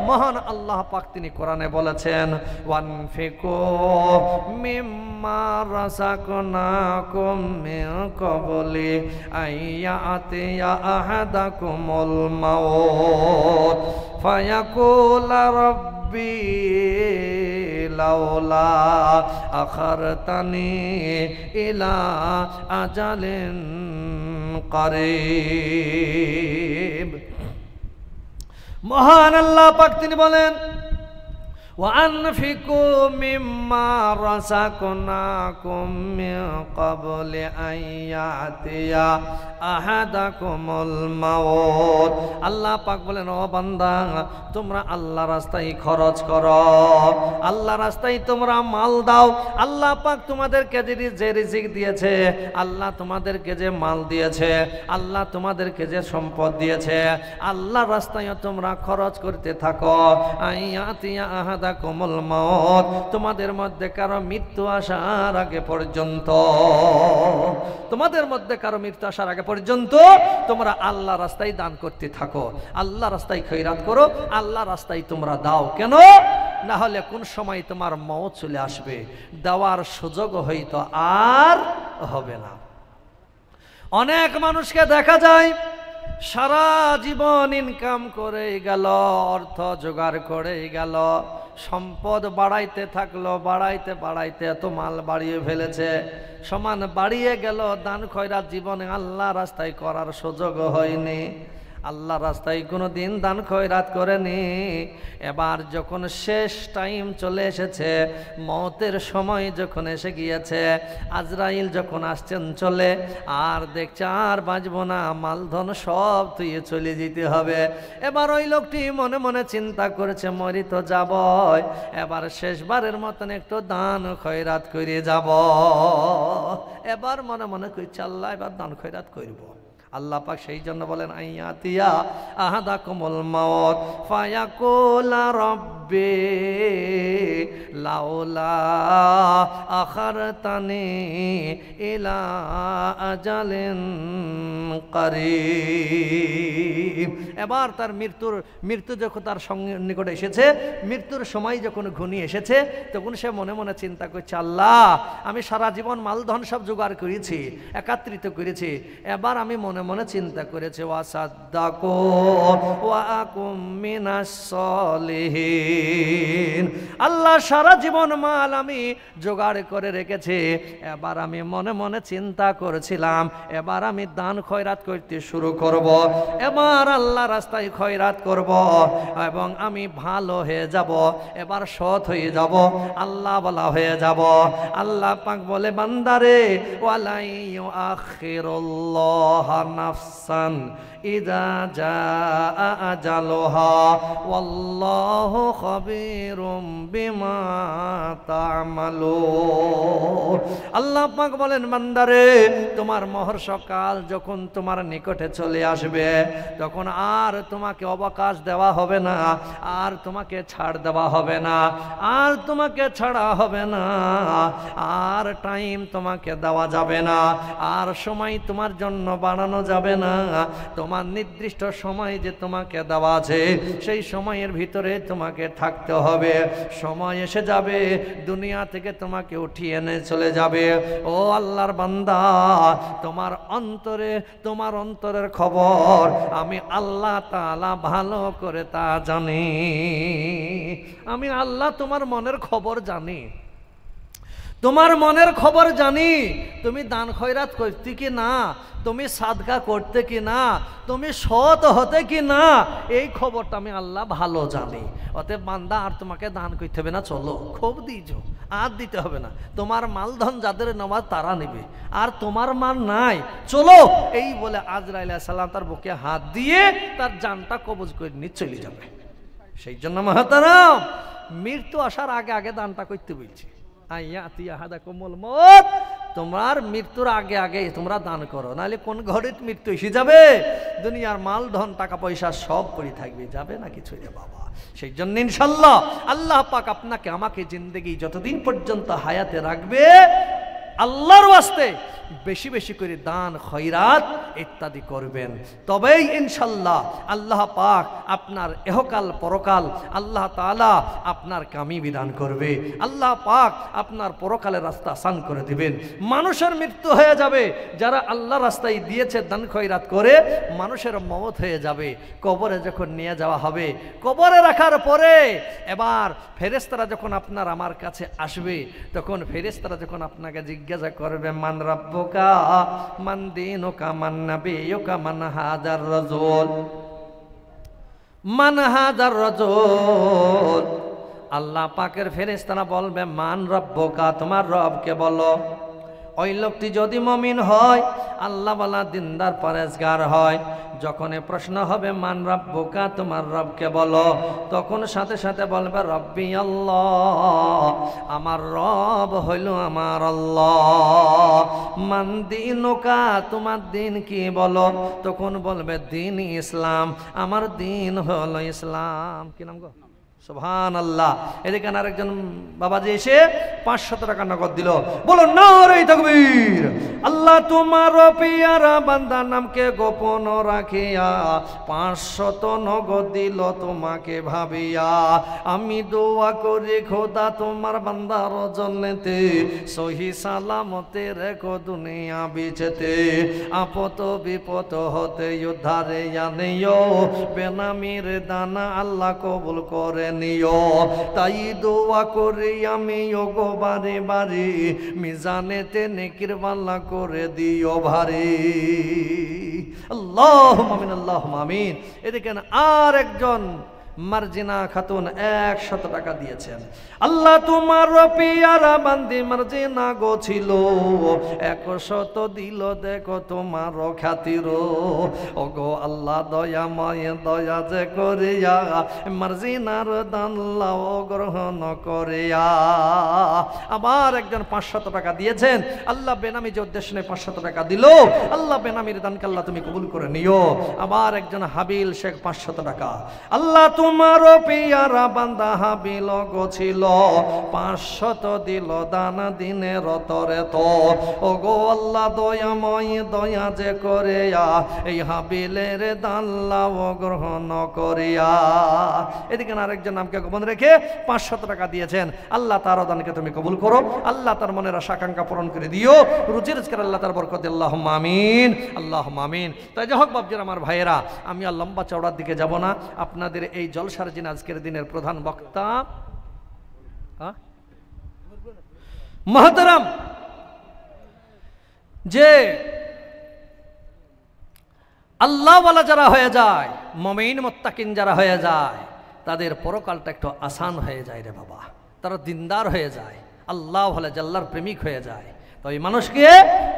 মহান আল্লাহ পাক তিনি কোরআনে বলেছেন, ওয়ানফিকু মিম্মা রাযাকনাকুম মিন ক্বাবলি আইয়াতিয়া আহাদাকুমুল মাউত ফায়াকুলা রাব্বি লাউলা আখারতানি ইলা আজালিন কারীব। মহান আল্লাহ পাক তিনি বলেন, وأنفقوا مما رزقناكم من قبل أن يأتي أحدكم الموت। আল্লাহ পাক বলেন, ও বান্দা, তোমরা আল্লাহ রাস্তায় খরচ করো, আল্লাহ রাস্তায় তোমরা মাল দাও। আল্লাহ পাক তোমাদেরকে যে রিজিক দিয়েছে, আল্লাহ তোমাদেরকে যে মাল দিয়েছে, আল্লাহ তোমাদেরকে যে সম্পদ দিয়েছে, আল্লাহ রাস্তায় তোমরা খরচ করতে থাকো। আইয়াতিয়া আহাদাকুমুল মাউত, তোমাদের মধ্যে কারো মৃত্যু আসার আগে পর্যন্ত, তোমাদের মধ্যে কারো মৃত্যু আসার আগে পর্যন্ত তোমরা আল্লাহ রাস্তায় দান করতে থাকো, আল্লাহ রাস্তায় খয়রাত করো, আল্লাহ রাস্তায় তোমরা দাও। কেন? না হলে কোন সময় তোমার মওত চলে আসবে, দেওয়ার সুযোগ হয়তো আর হবে না। অনেক মানুষকে দেখা যায় সারা জীবন ইনকাম করে গেল, অর্থ জোগাড় করে গেল, সম্পদ বাড়াইতে থাকলো, বাড়াইতে বাড়াইতে এত মাল বাড়িয়ে ফেলেছে, সমান বাড়িয়ে গেল, দান খয়রাত জীবনে আল্লাহ রাস্তায় করার সুযোগ হয়নি, আল্লাহ রাস্তায় কোনো দিন দান খয়রাত করেনি। এবার যখন শেষ টাইম চলে এসেছে, মওতের সময় যখন এসে গিয়েছে, আজরাইল যখন আসছেন চলে, আর দেখছে আর বাঁচবো না, মালধন সব তুইয়ে চলে যেতে হবে। এবার ওই লোকটি মনে মনে চিন্তা করেছে, মরি তো যাবই, এবার শেষবারের মতন একটু দান খয়রাত করে যাব। এবার মনে মনে কইছে, আল্লাহ এবার দান খয়রাত করব। আল্লাহ পাক সেই জন্য বলেন, আইয়াতিয়া আহাদাকুমুল মাউত ফায়াকুলা রাব্বি লাউলা আখারতানি ইলা আজালিন কারীব। এবার তার মৃত্যু যখন তার সঙ্গে নিকটে এসেছে, মৃত্যুর সময় যখন ঘনিয়ে এসেছে, তখন সে মনে মনে চিন্তা করছে, আল্লাহ আমি সারা জীবন মালধন সব জোগাড় করেছি, একত্রিত করেছি, এবার আমি মনে মনে চিন্তা করেছে, ওয়াসাদ্দাকু ওয়া আকুম মিনাস সলিহিন, আল্লাহ সারা জীবন মাল আমি জোগাড় করে রেখেছি, এবার আমি মনে মনে চিন্তা করেছিলাম এবার আমি দান খয়রাত করতে শুরু করব, এবার আল্লাহ রাস্তায় খয়রাত করব এবং আমি ভালো হয়ে যাব, এবার সৎ হয়ে যাব, আল্লাহ বলা হয়ে যাব। আল্লাহ পাক বলে, বান্দারে, ওয়ালাই ইউআখিরুল্লাহ নাফসান ইযা জাআ আজালুহা ওয়াল্লাহু খাবীরুম বিমা তা'মালুন। আল্লাহ পাক বলেন, বান্দারে, তোমার মহর্ষকাল যখন তোমার নিকটে চলে আসবে, তখন আর তোমাকে অবকাশ দেওয়া হবে না, আর তোমাকে ছাড় দেওয়া হবে না, আর তোমাকে ছাড়া হবে না, আর টাইম তোমাকে দেওয়া যাবে না, আর সময় তোমার জন্য বাড়ানো যাবে না। তোমার নির্দিষ্ট সময় যে তোমাকে দেওয়া আছে, সেই সময়ের ভিতরে তোমাকে থাকতে হবে। সময় এসে যাবে, দুনিয়া থেকে তোমাকে উঠিয়ে এনে চলে যাবে। ও আল্লাহর বান্দা, তোমার অন্তরের খবর আমি আল্লাহ তাআলা ভালো করে তা জানি। আমি আল্লাহ তোমার মনের খবর জানি। তোমার মনের খবর জানি, তুমি দান খয়রাত করতে কি না, তুমি সাদকা করতে কি না, তুমি সৎ হতে কি না, এই খবরটা আমি আল্লাহ ভালো জানি। অতএব বান্দা আর তোমাকে দান করতে হবে না, চলো খুব দিজ আর দিতে হবে না। তোমার মালধন যাদের নেওয়ার তারা নেবে, আর তোমার মাল নাই, চলো। এই বলে আজরাইল আলাইহিস সালাম তার বুকে হাত দিয়ে তার জানটা কবজ করে নিয়ে চলে যাবে। সেই জন্য মহতারাম, মৃত্যু আসার আগে আগে দানটা করতে বলছি। তোমার মৃত্যুর আগে আগে তোমরা দান করো, নাহলে কোন ঘরে মৃত্যু এসে যাবে, দুনিয়ার মাল ধন টাকা পয়সা সব পড়ে থাকবে, যাবে না কিছু রে বাবা। সেই জন্য ইনশাল্লাহ আল্লাহ পাক আপনাকে আমাকে জিন্দেগি যতদিন পর্যন্ত হায়াতে রাখবে, আল্লাহর ওয়াস্তে বেশি বেশি করে দান খয়রাত ইত্যাদি করবেন, তবেই ইনশাল্লাহ আল্লাহ পাক আপনার এহকাল পরকাল আল্লাহ তাআলা আপনার কামি বিধান করবে। আল্লাহ পাক আপনার পরকালের রাস্তা আসান করে দিবেন। মানুষের মৃত্যু হয়ে যাবে, যারা আল্লাহ রাস্তায় দিয়েছে দান খয়রাত করে, মানুষের মওত হয়ে যাবে। কবরে যখন নিয়ে যাওয়া হবে, কবরে রাখার পরে এবার ফেরেশতারা যখন আপনার আমার কাছে আসবে, তখন ফেরেশতারা যখন আপনাকে জিজ্ঞাসা করবে, মান রাব্বুকা মান দীনুকা মান নাবিয়ুকা মান হাদার রাজুল, মান হাদার রাজুল। আল্লাহ পাকের ফেরেশতারা বলবে, মান রাব্বুকা, তোমার রবকে বলো। ওই লোকটি যদি মুমিন হয়, আল্লাহ ওয়ালা দিনদার পরেজগার হয়, যখন প্রশ্ন হবে মান রাব্বুকা, তোমার রবকে বলো, তখন সাথে সাথে বলবে রব্বি আল্লাহ, আমার রব হইল আমার আল্লাহ। মান দীনুকা, তোমার দিন কি বলো, তখন বলবে দিন ইসলাম, আমার দিন হলো ইসলাম। কি নাম গো? সুবহানাল্লাহ। এদিকে আরেকজন বাবাজি এসে 500 টাকা নগদ দিল, বলো নারে তাকবীর। আল্লাহ তোমার পিয়ারা বান্দা নামকে গোপন রাখিয়া 500 নগদ দিল তোমাকে ভাবিয়া। আমি দোয়া করি খোদা তোমার বান্দার জন্যতে সহি সালামতে রেখো দুনিয়া বিচেতে, আপত বিপদ হতে উদ্ধারে জানিও, বেনামির দানা আল্লাহ কবুল করে নিও। তাই দোয়া করি আমি ওগো বারে বারে, মিজানেতে নেকির বালা করে দিও ভারী। আল্লাহুম্মা আমিন, আল্লাহুম্মা আমিন। এদিকে আর একজন মার্জিনা খাতুন 100 টাকা দিয়েছেন। আল্লাহ তোমার পিয়ারা বান্দি মার্জিনা গো ছিল, 100 দিল, দেখো তোমার খ্যাতির। ওগো আল্লাহ দয়াময়, দয়া যে করিয়া মার্জিনার দান লাও গ্রহণ করিয়া। আবার একজন 500 টাকা দিয়েছেন। আল্লাহ বেনামি যে উদ্দেশ্য নিয়ে 500 টাকা দিল, আল্লাহ বেনামির দানকে আল্লাহ তুমি কবুল করে নিও। আবার একজন হাবিল শেখ 500 টাকা। আল্লাহ তোমার পিয়ারা বান্দা হাবিল গো ছিল, 500 দিল দান দিনের তরে তো। ও গো আল্লাহ দয়াময়, দয়া যে করিয়া এই হাবিলের দান লাও গ্রহণ করিয়া। এদিকে আরেকজন নামকে গোপন রেখে 500 টাকা দিয়েছেন। আল্লাহ তার দানকে তুমি কবুল করো, আল্লাহ তার মনের আশা আকাঙ্ক্ষা পূরণ করে দিও, রুজি রোজগার আল্লাহ তার বরকত দিও। আল্লাহুম্মা আমিন, আল্লাহুম্মা আমিন। তাই যাই হোক বাপজিরা, আমার ভাইয়েরা, আমি আর লম্বা চওড়ার দিকে যাব না। আপনাদের এই জলসার যিনি আজকের দিনের প্রধান বক্তা মুহতারাম, যে আল্লাহওয়ালা যারা হয়ে যায়, মুমিন মুত্তাকিন যারা হয়ে যায়, তাদের পরকালটা একটু আসান হয়ে যায় রে বাবা। তারা দিনদার হয়ে যায়, আল্লাহ ওয়ালা জাল্লার প্রেমিক হয়ে যায়। তো এই মানুষকে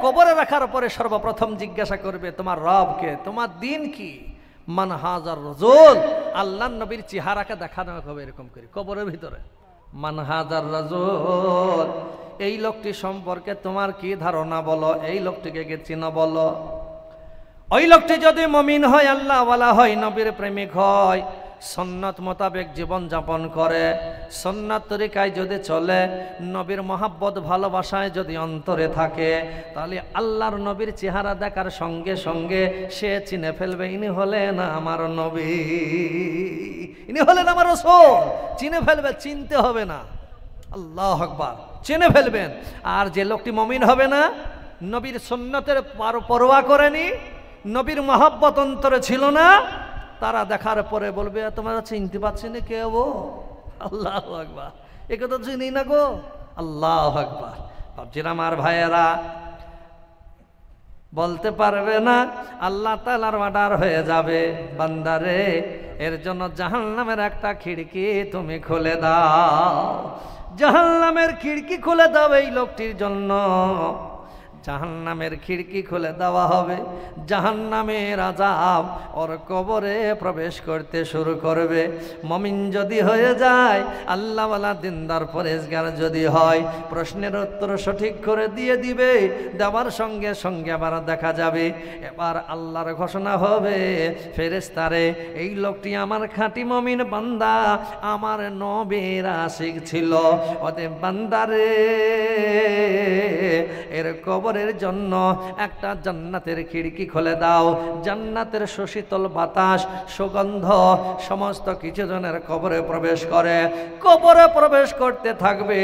কবরে রাখার পরে সর্বপ্রথম জিজ্ঞাসা করবে তোমার রবকে, তোমার দিন কি। মান হাজার রাজুল, আল্লাহ নবীর চেহারাকে দেখানো হবে এরকম করে কবরের ভিতরে। মান হাজার রাজুল, এই লোকটি সম্পর্কে তোমার কি ধারণা বলো, এই লোকটিকে কে চিনো বলো। ওই লোকটি যদি মুমিন হয়, আল্লাহ ওয়ালা হয়, নবীর প্রেমিক হয়, সুন্নাত মোতাবেক জীবন যাপন করে, সুন্নাত তরিকায় যদি চলে, নবীর মহাব্বত ভালোবাসায় যদি অন্তরে থাকে, তাহলে আল্লাহর নবীর চেহারা দেখার সঙ্গে সঙ্গে সে চিনে ফেলবে ইনি হলেন আমার নবী, ইনি হলেন আমার রাসূল। চিনে ফেলবে, চিনতে হবে না। আল্লাহু আকবার, চিনে ফেলবেন। আর যে লোকটি মুমিন হবে না, নবীর সুন্নতের পরোয়া করেনি, নবীর মহাব্বত অন্তরে ছিল না, তারা দেখার পরে বলবে তোমরা চিনতে পারছি না কে ও। আল্লাহু আকবার, একে তো চিনি না গো। আল্লাহু আকবার। বাপজির আমার ভাইয়েরা, বলতে পারবে না আল্লাহ তাআলার অর্ডার হয়ে যাবে, বান্দারে এর জন্য জাহান্নামের একটা খিড়কি তুমি খুলে দাও। জাহান্নামের খিড়কি খুলে দাও এই লোকটির জন্য। জাহান্নামের খিড়কি খুলে দেওয়া হবে, জাহান্নামের আযাব ওর কবরে প্রবেশ করতে শুরু করবে। মুমিন যদি হয়ে যায়, আল্লাহওয়ালা দিনদার পরেজগার যদি হয়, প্রশ্নের উত্তর সঠিক করে দিয়ে দিবে, দেওয়ার সঙ্গে সঙ্গে আবার দেখা যাবে এবার আল্লাহর ঘোষণা হবে, ফেরেশতারে এই লোকটি আমার খাঁটি মুমিন বান্দা, আমার নবীর আশিক ছিল, অতএব বান্দারে এর কবরের জন্য একটা জান্নাতের খিড়কি খুলে দাও। জান্নাতের সুশীতল বাতাস, সুগন্ধ সমস্ত কিছু জনের কবরে প্রবেশ করে, কবরে প্রবেশ করতে থাকবে,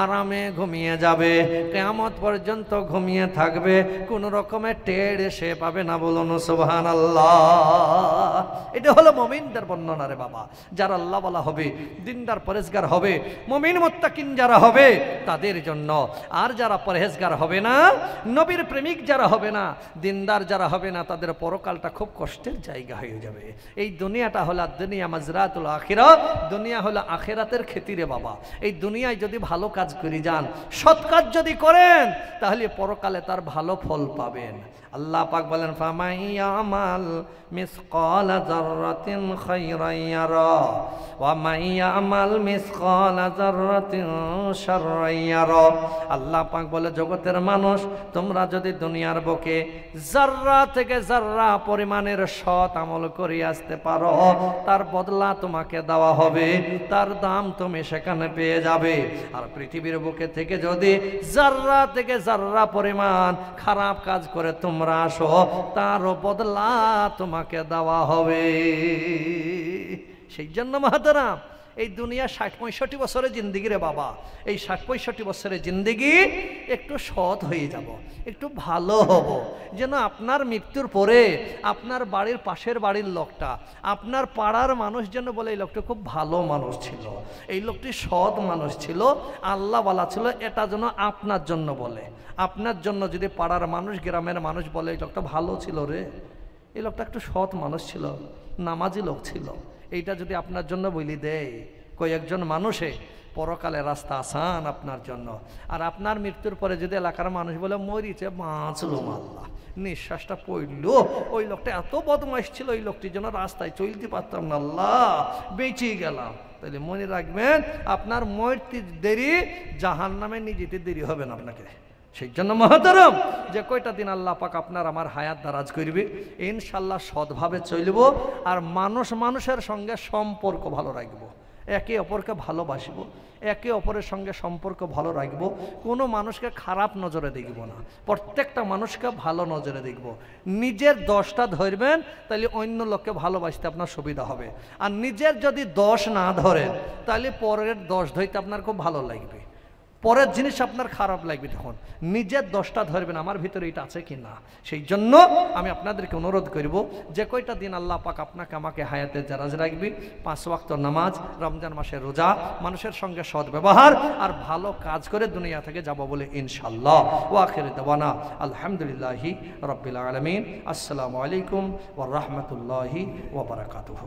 আরামে ঘুমিয়ে যাবে, কিয়ামত পর্যন্ত ঘুমিয়ে থাকবে, কোন রকমের টের সে পাবে না। বলুন সুবহানাল্লাহ। এটা হলো মুমিনদের বর্ণনা রে বাবা। যারা আল্লাহ ওয়ালা হবে, দিনদার পরেজগার হবে, মুমিন মুত্তাকিন যারা হবে তাদের জন্য। আর যারা পরহেজগার হবে না, নবীর প্রেমিক যারা হবে না, দিনদার যারা হবে না, তাদের পরকালটা খুব কষ্টের জায়গা হয়ে যাবে। এই দুনিয়াটা হলো দুনিয়া মাজরাতুল আখিরাত, দুনিয়া হলো আখিরাতের খেতি রে বাবা। এই দুনিয়ায় যদি ভালো কাজ করে যান, সৎ কাজ যদি করেন, তাহলে পরকালে তার ভালো ফল পাবেন। আল্লাহ পাক বলেন, ফামাইয়ামাল মিসকালা যাররাতিন খায়রান ইয়ারা ওয়া মাইয়ামাল মিসকালা যাররাতিন শাররান ইয়ারা। আল্লাহ পাক বলে, জগতের মানুষ, তোমরা যদি দুনিয়ার বুকে যাররা থেকে যাররা পরিমাণের সৎ আমল করে আসতে পারো, তার বদলা তোমাকে দেওয়া হবে, তার দাম তুমি সেখানে পেয়ে যাবে। আর পৃথিবীর বুকে থেকে যদি যাররা থেকে যাররা পরিমাণ খারাপ কাজ করে তোমরা আসো, তারও বদলা তোমাকে দেওয়া হবে। সেই জন্য মাহাতারাম, এই দুনিয়া ৬০-৬৫ বছরের জিন্দিগি রে বাবা। এই ৬০-৬৫ বছরের জিন্দিগি একটু সৎ হয়ে যাব, একটু ভালো হব, যেন আপনার মৃত্যুর পরে আপনার বাড়ির পাশের বাড়ির লোকটা, আপনার পাড়ার মানুষ যেন বলে এই লোকটা খুব ভালো মানুষ ছিল, এই লোকটি সৎ মানুষ ছিল, আল্লাহ ওয়ালা ছিল, এটা যেন আপনার জন্য বলে। আপনার জন্য যদি পাড়ার মানুষ, গ্রামের মানুষ বলে এই লোকটা ভালো ছিল রে, এই লোকটা একটু সৎ মানুষ ছিল, নামাজি লোক ছিল, এইটা যদি আপনার জন্য বলি দেয় কয়েকজন মানুষে, পরকালে রাস্তা আসান আপনার জন্য। আর আপনার মৃত্যুর পরে যদি এলাকার মানুষ বলে মরিছে, বাঁচলো আল্লাহ, নিঃশ্বাসটা পড়ল, ওই লোকটা এত বদমাইশ ছিল, ওই লোকটির জন্য রাস্তায় চলতে পারতাম না, আল্লাহ বেঁচে গেলাম, তাহলে মনে রাখবেন আপনার মরতে দেরি, জাহান্নামে নিজেতে দেরি হবে না আপনাকে। সেই জন্য মহতরম, যে কয়টা দিন আল্লাহ পাক আপনার আমার হায়াত দারাজ করবে, ইনশাল্লাহ সৎভাবে চলব, আর মানুষ মানুষের সঙ্গে সম্পর্ক ভালো রাখবো, একে অপরকে ভালোবাসবো, একে অপরের সঙ্গে সম্পর্ক ভালো রাখবো, কোনো মানুষকে খারাপ নজরে দেখব না, প্রত্যেকটা মানুষকে ভালো নজরে দেখব। নিজের দোষটা ধরবেন, তাহলে অন্য লোককে ভালোবাসতে আপনার সুবিধা হবে। আর নিজের যদি দোষ না ধরেন, তাহলে পরের দোষ ধরতে আপনার খুব ভালো লাগবে, পরের জিনিস আপনার খারাপ লাগবে। তখন নিজের দোষটা ধরবেন, আমার ভিতরে এটা আছে কি না। সেই জন্য আমি আপনাদেরকে অনুরোধ করব, যে কয়টা দিন আল্লাহ পাক আপনাকে আমাকে হায়াতে দারাজ রাখবে, 5 ওয়াক্ত নামাজ, রমজান মাসের রোজা, মানুষের সঙ্গে সৎ ব্যবহার আর ভালো কাজ করে দুনিয়া থেকে যাব বলে ইনশাআল্লাহ। ওয়া আখির দাওয়ানা আলহামদুলিল্লাহি রাব্বিল আলামিন। আসসালামু আলাইকুম ওয়া রাহমাতুল্লাহি ওয়া বারাকাতুহু।